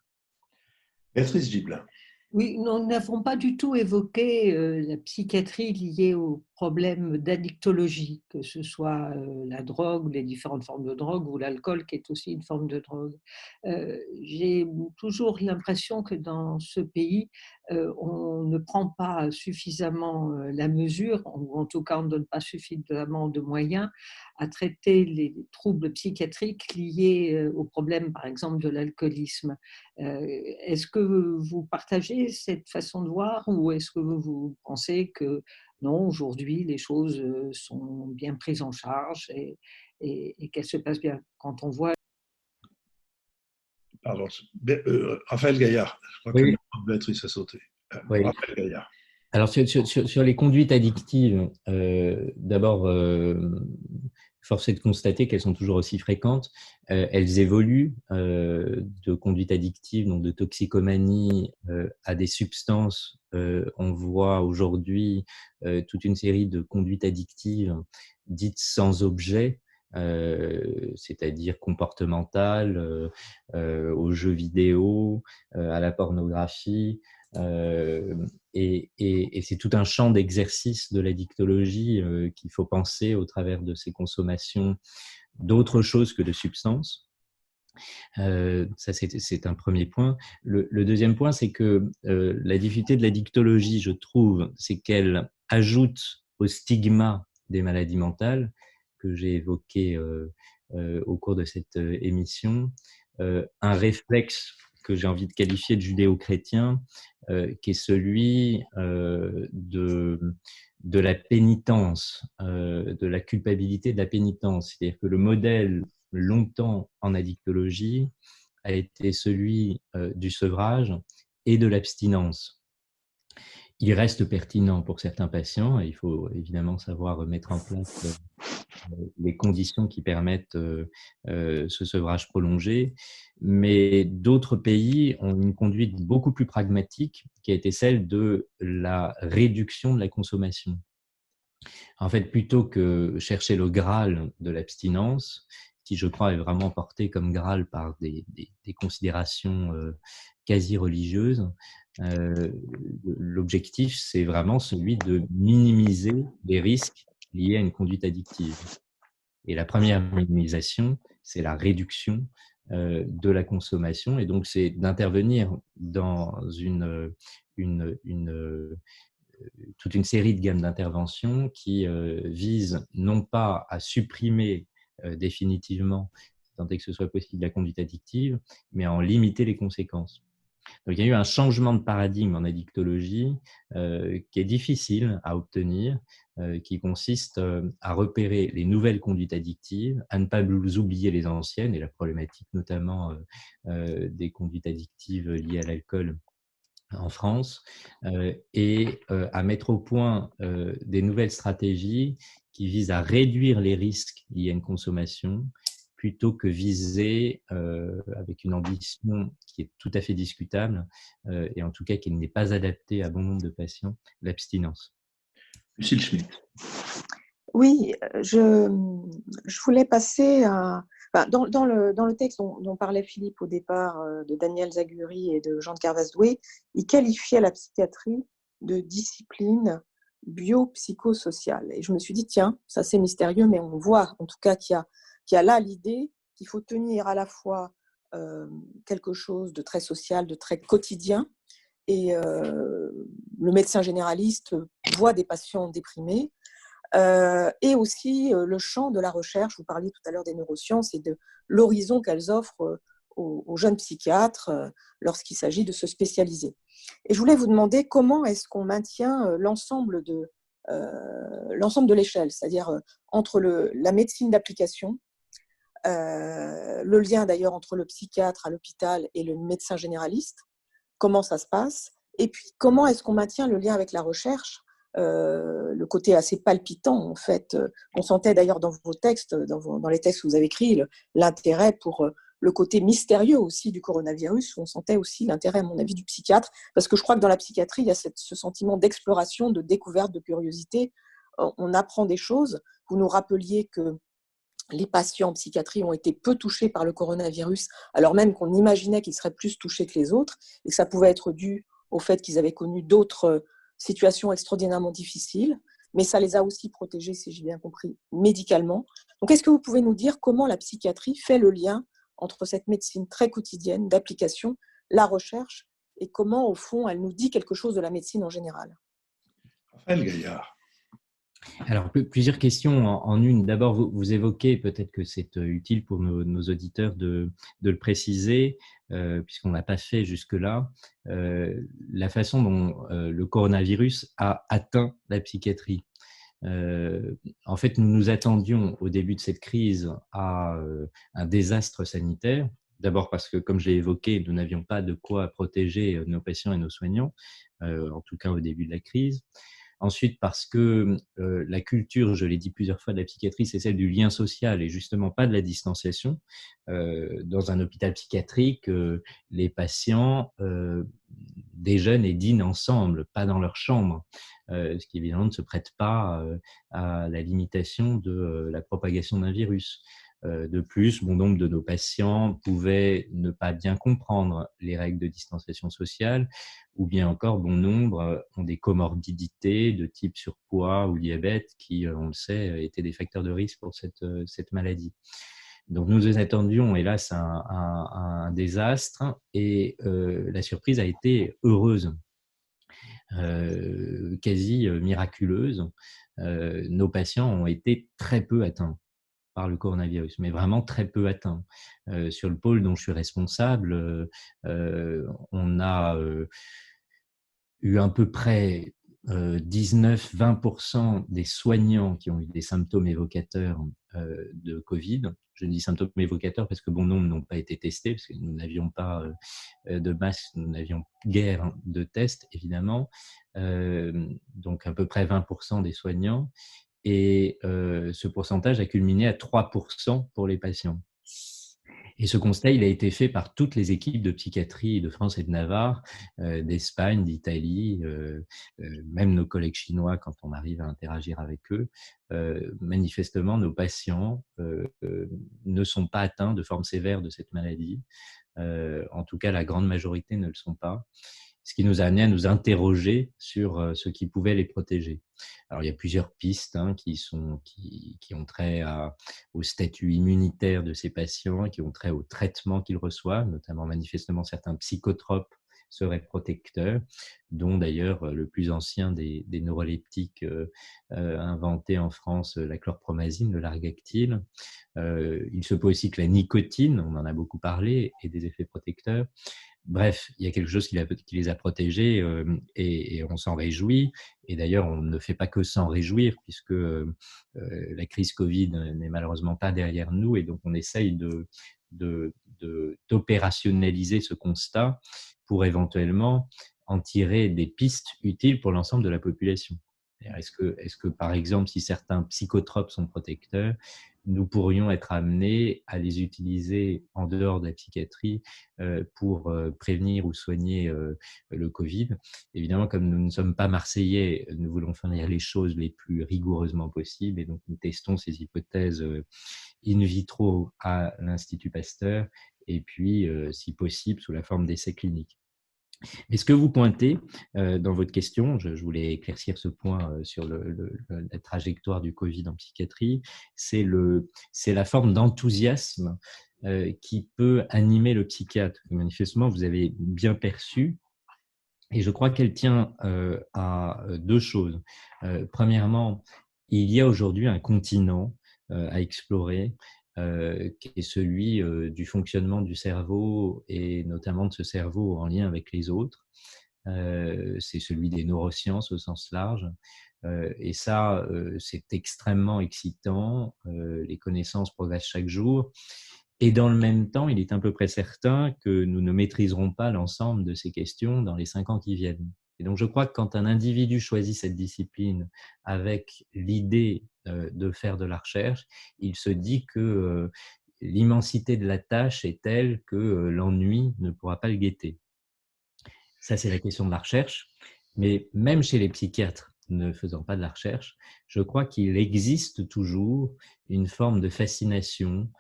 Béatrice Gibelin. Oui, nous n'avons pas du tout évoqué la psychiatrie liée aux problèmes d'addictologie, que ce soit la drogue, les différentes formes de drogue, ou l'alcool qui est aussi une forme de drogue. J'ai toujours l'impression que dans ce pays, on ne prend pas suffisamment la mesure, ou en tout cas on ne donne pas suffisamment de moyens à traiter les troubles psychiatriques liés aux problèmes, par exemple, de l'alcoolisme. Est-ce que vous partagez cette façon de voir, ou est-ce que vous pensez que non, aujourd'hui, les choses sont bien prises en charge et qu'elles se passent bien quand on voit... Pardon, Raphaël Gaillard. Je crois que Béatrice a sauté. Oui. Raphaël Gaillard. Alors, sur les conduites addictives, d'abord, force est de constater qu'elles sont toujours aussi fréquentes. Elles évoluent de conduite addictive, donc de toxicomanie, à des substances. On voit aujourd'hui toute une série de conduites addictives dites sans objet, c'est-à-dire comportementales, aux jeux vidéo, à la pornographie. Et c'est tout un champ d'exercice de l'addictologie qu'il faut penser au travers de ces consommations d'autres choses que de substances. Ça, c'est un premier point. Le deuxième point, c'est que la difficulté de l'addictologie, je trouve, c'est qu'elle ajoute au stigma des maladies mentales que j'ai évoqué au cours de cette émission, un réflexe que j'ai envie de qualifier de judéo-chrétien, qui est celui de la pénitence, de la culpabilité de la pénitence. C'est-à-dire que le modèle longtemps en addictologie a été celui du sevrage et de l'abstinence. Il reste pertinent pour certains patients et il faut évidemment savoir mettre en place les conditions qui permettent ce sevrage prolongé. Mais d'autres pays ont une conduite beaucoup plus pragmatique qui a été celle de la réduction de la consommation. En fait, plutôt que chercher le Graal de l'abstinence, qui je crois est vraiment porté comme Graal par des considérations quasi religieuses, l'objectif, c'est vraiment celui de minimiser les risques liés à une conduite addictive. Et la première minimisation, c'est la réduction de la consommation. Et donc, c'est d'intervenir dans toute une série de gammes d'interventions qui visent non pas à supprimer définitivement, tant est que ce soit possible, la conduite addictive, mais à en limiter les conséquences. Donc, il y a eu un changement de paradigme en addictologie qui est difficile à obtenir, qui consiste à repérer les nouvelles conduites addictives, à ne pas oublier les anciennes, et la problématique notamment des conduites addictives liées à l'alcool en France, et à mettre au point des nouvelles stratégies qui visent à réduire les risques liés à une consommation, plutôt que viser, avec une ambition qui est tout à fait discutable, et en tout cas qui n'est pas adaptée à bon nombre de patients, l'abstinence. Lucile Schmitt. Oui, je voulais passer à… Enfin, dans le texte dont parlait Philippe au départ, de Daniel Zaguri et de Jean de Carvaz-Doué, il qualifiait la psychiatrie de discipline biopsychosociale. Et je me suis dit, tiens, ça c'est mystérieux, mais on voit en tout cas qu'il y a là l'idée qu'il faut tenir à la fois quelque chose de très social, de très quotidien, et le médecin généraliste voit des patients déprimés, et aussi le champ de la recherche. Vous parliez tout à l'heure des neurosciences et de l'horizon qu'elles offrent aux jeunes psychiatres lorsqu'il s'agit de se spécialiser. Et je voulais vous demander comment est-ce qu'on maintient l'ensemble de l'échelle, c'est-à-dire entre la médecine d'application, le lien d'ailleurs entre le psychiatre à l'hôpital et le médecin généraliste, comment ça se passe, et puis comment est-ce qu'on maintient le lien avec la recherche, le côté assez palpitant, en fait. On sentait d'ailleurs dans vos textes, dans les textes que vous avez écrits, l'intérêt pour le côté mystérieux aussi du coronavirus. On sentait aussi l'intérêt, à mon avis, du psychiatre, parce que je crois que dans la psychiatrie, il y a ce sentiment d'exploration, de découverte, de curiosité. On apprend des choses. Vous nous rappeliez que les patients en psychiatrie ont été peu touchés par le coronavirus, alors même qu'on imaginait qu'ils seraient plus touchés que les autres, et que ça pouvait être dû au fait qu'ils avaient connu d'autres situations extraordinairement difficiles, mais ça les a aussi protégés, si j'ai bien compris, médicalement. Donc, est-ce que vous pouvez nous dire comment la psychiatrie fait le lien entre cette médecine très quotidienne d'application, la recherche, et comment, au fond, elle nous dit quelque chose de la médecine en général? Raphaël Gaillard. Alors, plusieurs questions en une. D'abord, vous évoquez, peut-être que c'est utile pour nos auditeurs de le préciser, puisqu'on n'a pas fait jusque-là, la façon dont le coronavirus a atteint la psychiatrie. En fait, nous nous attendions au début de cette crise à un désastre sanitaire. D'abord parce que, comme je l'ai évoqué, nous n'avions pas de quoi protéger nos patients et nos soignants, en tout cas au début de la crise. Ensuite, parce que la culture, je l'ai dit plusieurs fois, de la psychiatrie, c'est celle du lien social et justement pas de la distanciation. Dans un hôpital psychiatrique, les patients déjeunent et dînent ensemble, pas dans leur chambre, ce qui évidemment ne se prête pas à la limitation de la propagation d'un virus. De plus, bon nombre de nos patients pouvaient ne pas bien comprendre les règles de distanciation sociale, ou bien encore bon nombre ont des comorbidités de type surpoids ou diabète qui, on le sait, étaient des facteurs de risque pour cette maladie. Donc nous attendions, hélas, un désastre, et la surprise a été heureuse, quasi miraculeuse. Nos patients ont été très peu atteints par le coronavirus, mais vraiment très peu atteints. Sur le pôle dont je suis responsable, on a eu à peu près 19-20% des soignants qui ont eu des symptômes évocateurs de Covid. Je dis symptômes évocateurs parce que bon nombre n'ont pas été testés, parce que nous n'avions pas de masques, nous n'avions guère de tests, évidemment. Donc à peu près 20% des soignants. Et ce pourcentage a culminé à 3% pour les patients. Et ce constat, il a été fait par toutes les équipes de psychiatrie de France et de Navarre, d'Espagne, d'Italie, même nos collègues chinois quand on arrive à interagir avec eux. Manifestement, nos patients ne sont pas atteints de forme sévère de cette maladie. En tout cas, la grande majorité ne le sont pas. Ce qui nous a amené à nous interroger sur ce qui pouvait les protéger. Alors, il y a plusieurs pistes qui ont trait au statut immunitaire de ces patients, qui ont trait au traitement qu'ils reçoivent, notamment manifestement certains psychotropes seraient protecteurs, dont d'ailleurs le plus ancien des neuroleptiques inventés en France, la chlorpromazine, le Largactil. Il se peut aussi que la nicotine, on en a beaucoup parlé, ait des effets protecteurs. Bref, il y a quelque chose qui les a protégés et on s'en réjouit. Et d'ailleurs, on ne fait pas que s'en réjouir puisque la crise Covid n'est malheureusement pas derrière nous et donc on essaye d'opérationnaliser ce constat pour éventuellement en tirer des pistes utiles pour l'ensemble de la population. Est-ce que, par exemple, si certains psychotropes sont protecteurs, nous pourrions être amenés à les utiliser en dehors de la psychiatrie pour prévenir ou soigner le Covid. Évidemment, comme nous ne sommes pas Marseillais, nous voulons faire les choses les plus rigoureusement possible et donc nous testons ces hypothèses in vitro à l'Institut Pasteur et puis, si possible, sous la forme d'essais cliniques. Mais ce que vous pointez dans votre question, je voulais éclaircir ce point sur la trajectoire du Covid en psychiatrie, c'est la forme d'enthousiasme qui peut animer le psychiatre. Manifestement, vous avez bien perçu, et je crois qu'elle tient à deux choses. Premièrement, il y a aujourd'hui un continent à explorer qui est celui du fonctionnement du cerveau et notamment de ce cerveau en lien avec les autres. C'est celui des neurosciences au sens large. Et ça, c'est extrêmement excitant. Les connaissances progressent chaque jour. Et dans le même temps, il est à peu près certain que nous ne maîtriserons pas l'ensemble de ces questions dans les 5 ans qui viennent. Et donc, je crois que quand un individu choisit cette discipline avec l'idée de faire de la recherche, il se dit que l'immensité de la tâche est telle que l'ennui ne pourra pas le guetter. Ça, c'est la question de la recherche. Mais même chez les psychiatres ne faisant pas de la recherche, je crois qu'il existe toujours une forme de fascination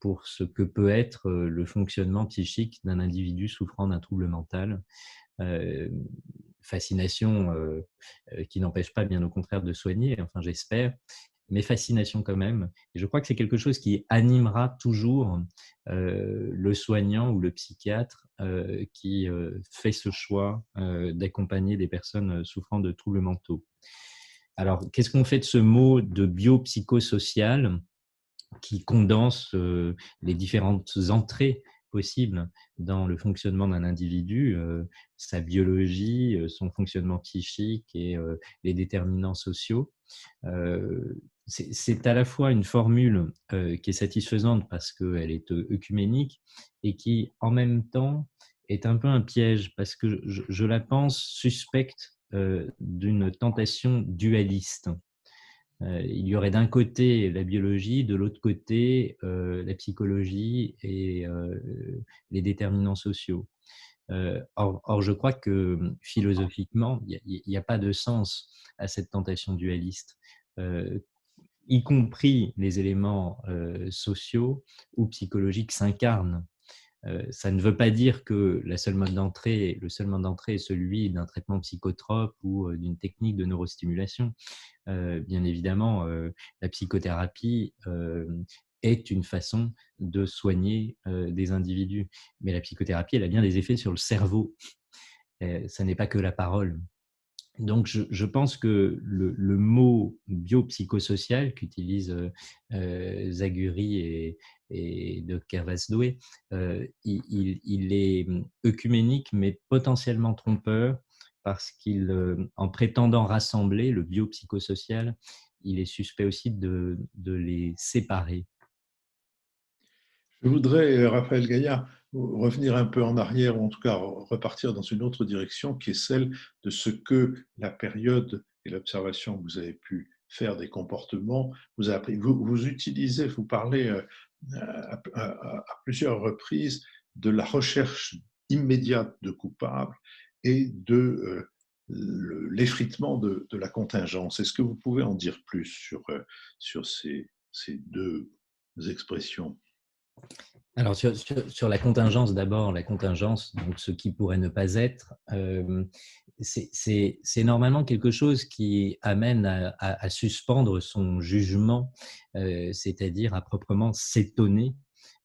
pour ce que peut être le fonctionnement psychique d'un individu souffrant d'un trouble mental. Fascination qui n'empêche pas, bien au contraire, de soigner, enfin j'espère, mais fascination quand même. Et je crois que c'est quelque chose qui animera toujours le soignant ou le psychiatre qui fait ce choix d'accompagner des personnes souffrant de troubles mentaux. Alors, qu'est-ce qu'on fait de ce mot de biopsychosocial qui condense les différentes entrées possibles dans le fonctionnement d'un individu, sa biologie, son fonctionnement psychique et les déterminants sociaux. C'est à la fois une formule qui est satisfaisante parce qu'elle est œcuménique et qui, en même temps, est un peu un piège parce que je la pense suspecte d'une tentation dualiste. Il y aurait d'un côté la biologie, de l'autre côté la psychologie et les déterminants sociaux. Or, je crois que philosophiquement, il n'y a pas de sens à cette tentation dualiste, y compris les éléments sociaux ou psychologiques s'incarnent. Ça ne veut pas dire que le seul mode d'entrée est celui d'un traitement psychotrope ou d'une technique de neurostimulation. Bien évidemment, la psychothérapie est une façon de soigner des individus. Mais la psychothérapie, elle a bien des effets sur le cerveau. Ça n'est pas que la parole. Donc, je pense que le mot biopsychosocial qu'utilise Zaguri et de Kervas-Doué, il est œcuménique, mais potentiellement trompeur, parce qu'en prétendant rassembler le biopsychosocial, il est suspect aussi de les séparer. Je voudrais, Raphaël Gaillard, revenir un peu en arrière, ou en tout cas repartir dans une autre direction, qui est celle de ce que la période et l'observation que vous avez pu faire des comportements vous a appris. Vous utilisez, vous parlez à plusieurs reprises de la recherche immédiate de coupables et de l'effritement de la contingence. Est-ce que vous pouvez en dire plus sur ces deux expressions? Alors, sur la contingence, d'abord, la contingence, donc ce qui pourrait ne pas être, c'est normalement quelque chose qui amène à suspendre son jugement, c'est-à-dire à proprement s'étonner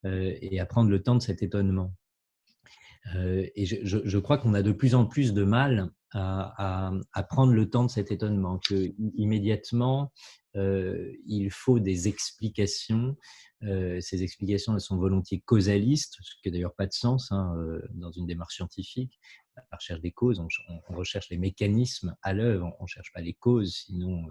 et à prendre le temps de cet étonnement. Et je crois qu'on a de plus en plus de mal à prendre le temps de cet étonnement, que immédiatement il faut des explications. Ces explications, elles sont volontiers causalistes, ce qui n'a d'ailleurs pas de sens dans une démarche scientifique. La recherche des causes, on recherche les mécanismes à l'œuvre, on ne cherche pas les causes, sinon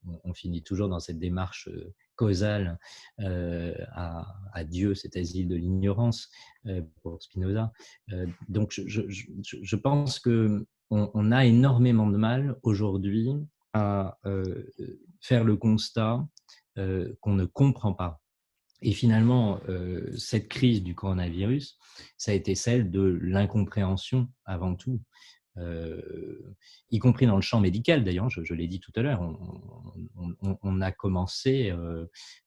on finit toujours dans cette démarche causale à Dieu, cet asile de l'ignorance pour Spinoza. Donc je pense qu'on a énormément de mal aujourd'hui à faire le constat qu'on ne comprend pas. Et finalement, cette crise du coronavirus, ça a été celle de l'incompréhension avant tout, y compris dans le champ médical d'ailleurs, je l'ai dit tout à l'heure, on a commencé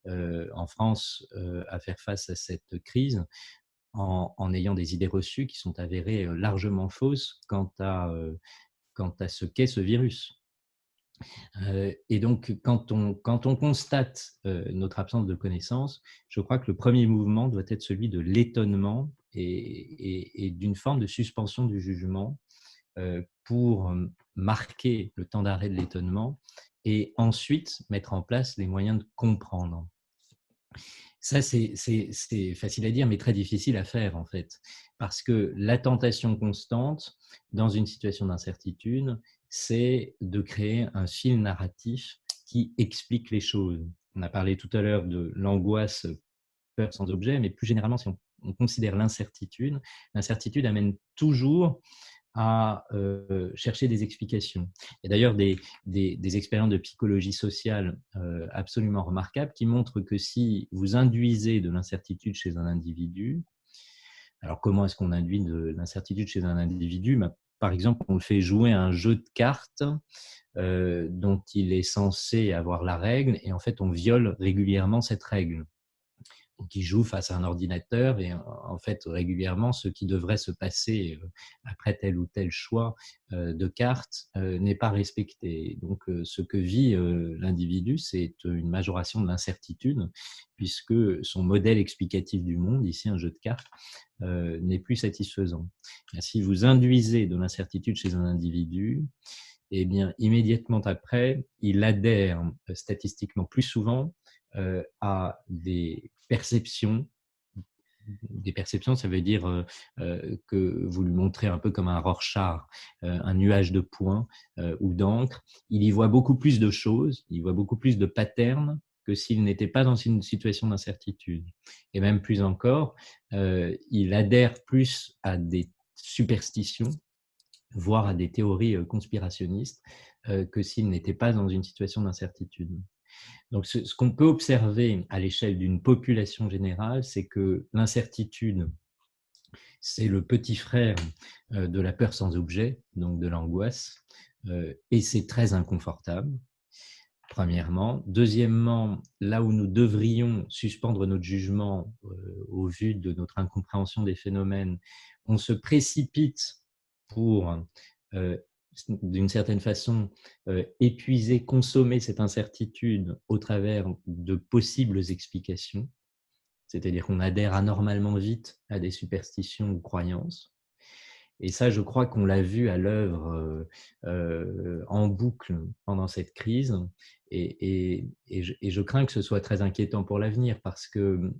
en France à faire face à cette crise en ayant des idées reçues qui sont avérées largement fausses quant à ce qu'est ce virus. Et donc, quand on constate notre absence de connaissance, je crois que le premier mouvement doit être celui de l'étonnement et d'une forme de suspension du jugement pour marquer le temps d'arrêt de l'étonnement et ensuite mettre en place les moyens de comprendre. Ça, c'est facile à dire, mais très difficile à faire, en fait, parce que la tentation constante, dans une situation d'incertitude, c'est de créer un fil narratif qui explique les choses. On a parlé tout à l'heure de l'angoisse, peur sans objet, mais plus généralement, si on considère l'incertitude amène toujours à chercher des explications. Il y a d'ailleurs des expériences de psychologie sociale absolument remarquables qui montrent que si vous induisez de l'incertitude chez un individu, alors comment est-ce qu'on induit de l'incertitude chez un individu? Par exemple, on le fait jouer à un jeu de cartes dont il est censé avoir la règle et en fait on viole régulièrement cette règle. Donc, il joue face à un ordinateur et en fait, régulièrement, ce qui devrait se passer après tel ou tel choix de carte n'est pas respecté. Donc, ce que vit l'individu, c'est une majoration de l'incertitude puisque son modèle explicatif du monde, ici un jeu de cartes, n'est plus satisfaisant. Et si vous induisez de l'incertitude chez un individu, eh bien, immédiatement après, il adhère statistiquement plus souvent à des perceptions. Des perceptions, ça veut dire que vous lui montrez un peu comme un Rorschach, un nuage de points ou d'encre. Il y voit beaucoup plus de choses, il voit beaucoup plus de patterns que s'il n'était pas dans une situation d'incertitude. Et même plus encore, il adhère plus à des superstitions, voire à des théories conspirationnistes, que s'il n'était pas dans une situation d'incertitude. Donc, ce qu'on peut observer à l'échelle d'une population générale, c'est que l'incertitude, c'est le petit frère de la peur sans objet, donc de l'angoisse, et c'est très inconfortable, premièrement. Deuxièmement, là où nous devrions suspendre notre jugement au vu de notre incompréhension des phénomènes, on se précipite pour d'une certaine façon, épuiser, consommer cette incertitude au travers de possibles explications, c'est-à-dire qu'on adhère anormalement vite à des superstitions ou croyances. Et ça, je crois qu'on l'a vu à l'œuvre en boucle pendant cette crise. Et je crains que ce soit très inquiétant pour l'avenir parce que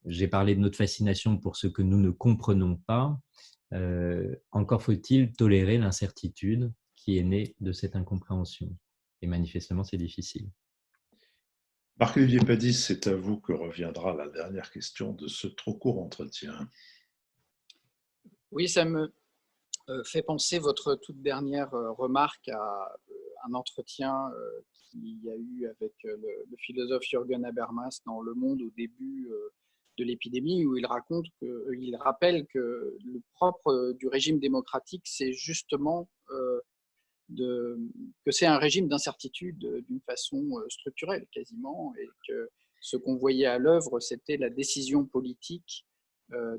j'ai parlé de notre fascination pour ce que nous ne comprenons pas. Encore faut-il tolérer l'incertitude qui est née de cette incompréhension. Et manifestement, c'est difficile. Marc-Olivier Padis, c'est à vous que reviendra la dernière question de ce trop court entretien. Oui, ça me fait penser votre toute dernière remarque à un entretien qu'il y a eu avec le philosophe Jürgen Habermas dans Le Monde au début de l'épidémie, où il rappelle que le propre du régime démocratique, c'est justement que c'est un régime d'incertitude d'une façon structurelle quasiment, et que ce qu'on voyait à l'œuvre, c'était la décision politique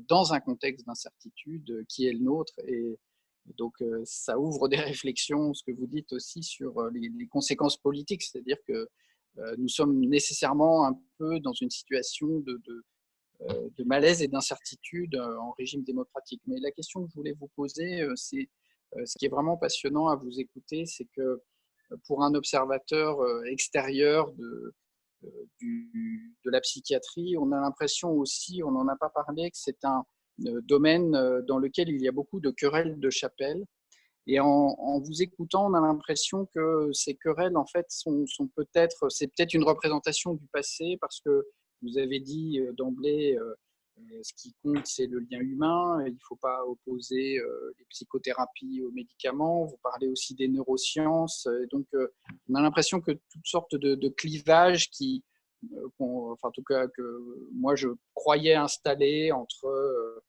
dans un contexte d'incertitude qui est le nôtre. Et donc, ça ouvre des réflexions, ce que vous dites aussi, sur les conséquences politiques, c'est-à-dire que nous sommes nécessairement un peu dans une situation de malaise et d'incertitude en régime démocratique. Mais la question que je voulais vous poser, c'est ce qui est vraiment passionnant à vous écouter, c'est que pour un observateur extérieur de la psychiatrie, on a l'impression aussi, on n'en a pas parlé, que c'est un domaine dans lequel il y a beaucoup de querelles de chapelle. Et en vous écoutant, on a l'impression que ces querelles, en fait, c'est peut-être une représentation du passé, parce que vous avez dit d'emblée, ce qui compte, c'est le lien humain. Il ne faut pas opposer les psychothérapies aux médicaments. Vous parlez aussi des neurosciences. Et donc, on a l'impression que toutes sortes de clivages enfin, en tout cas, que moi, je croyais installés entre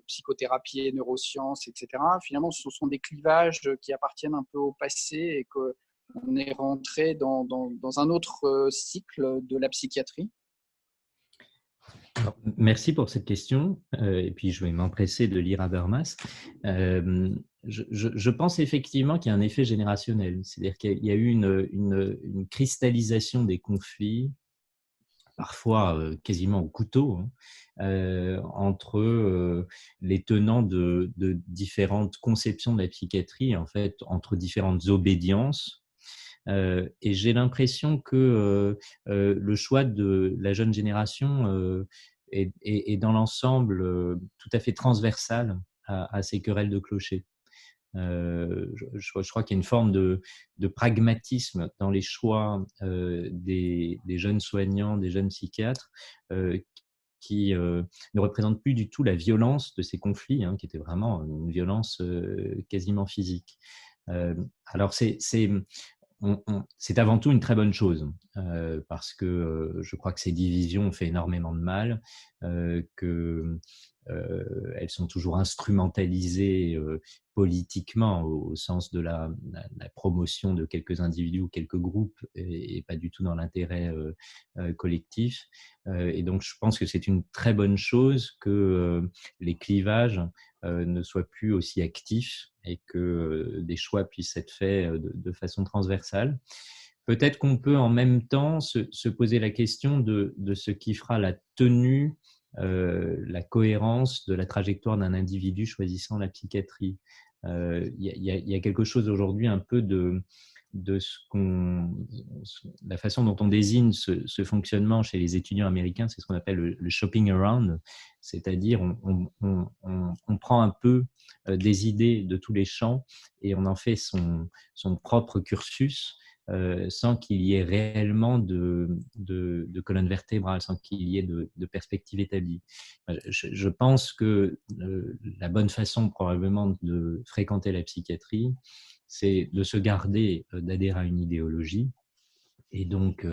psychothérapie et neurosciences, etc. Finalement, ce sont des clivages qui appartiennent un peu au passé et qu'on est rentré dans un autre cycle de la psychiatrie. Alors, merci pour cette question. Et puis, je vais m'empresser de lire Habermas. Je pense effectivement qu'il y a un effet générationnel. C'est-à-dire qu'il y a eu une cristallisation des conflits, parfois quasiment au couteau, entre les tenants de différentes conceptions de la psychiatrie, en fait, entre différentes obédiences. Et j'ai l'impression que le choix de la jeune génération est dans l'ensemble tout à fait transversal à ces querelles de clocher. Je crois qu'il y a une forme de pragmatisme dans les choix des jeunes soignants, des jeunes psychiatres, qui ne représentent plus du tout la violence de ces conflits, qui était vraiment une violence quasiment physique. Alors c'est avant tout une très bonne chose, parce que je crois que ces divisions ont fait énormément de mal, elles sont toujours instrumentalisées politiquement au sens de la promotion de quelques individus ou quelques groupes, et pas du tout dans l'intérêt collectif. Et donc, je pense que c'est une très bonne chose que les clivages ne soient plus aussi actifs et que des choix puissent être faits de façon transversale. Peut-être qu'on peut en même temps se poser la question de ce qui fera la tenue, la cohérence de la trajectoire d'un individu choisissant la psychiatrie. Il y a quelque chose aujourd'hui un peu de la façon dont on désigne ce fonctionnement chez les étudiants américains, c'est ce qu'on appelle le shopping around, c'est-à-dire on prend un peu des idées de tous les champs et on en fait son propre cursus, sans qu'il y ait réellement de colonne vertébrale, sans qu'il y ait de perspective établie. Je pense que la bonne façon probablement de fréquenter la psychiatrie, c'est de se garder d'adhérer à une idéologie et donc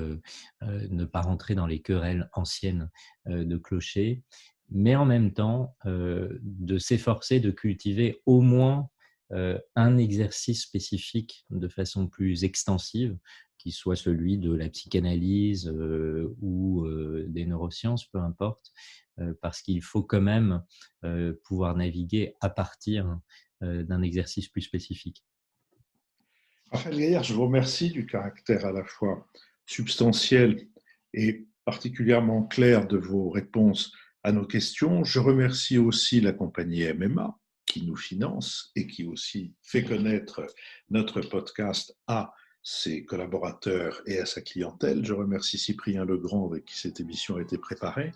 ne pas rentrer dans les querelles anciennes de clocher, mais en même temps de s'efforcer de cultiver au moins un exercice spécifique de façon plus extensive, qui soit celui de la psychanalyse ou des neurosciences, peu importe, parce qu'il faut quand même pouvoir naviguer à partir d'un exercice plus spécifique. Raphaël Gaillard, je vous remercie du caractère à la fois substantiel et particulièrement clair de vos réponses à nos questions. Je remercie aussi la compagnie MMA qui nous finance et qui aussi fait connaître notre podcast à ses collaborateurs et à sa clientèle. Je remercie Cyprien Legrand avec qui cette émission a été préparée,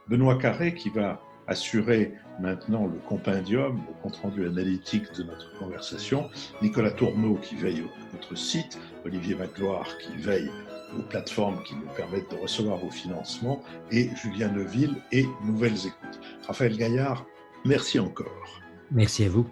Benoît Carré qui va assurer maintenant le compendium, le compte-rendu analytique de notre conversation, Nicolas Tourneau qui veille votre site, Olivier Magloire qui veille aux plateformes qui nous permettent de recevoir vos financements, et Julien Neuville et Nouvelles Écoutes. Raphaël Gaillard, merci encore. Merci à vous.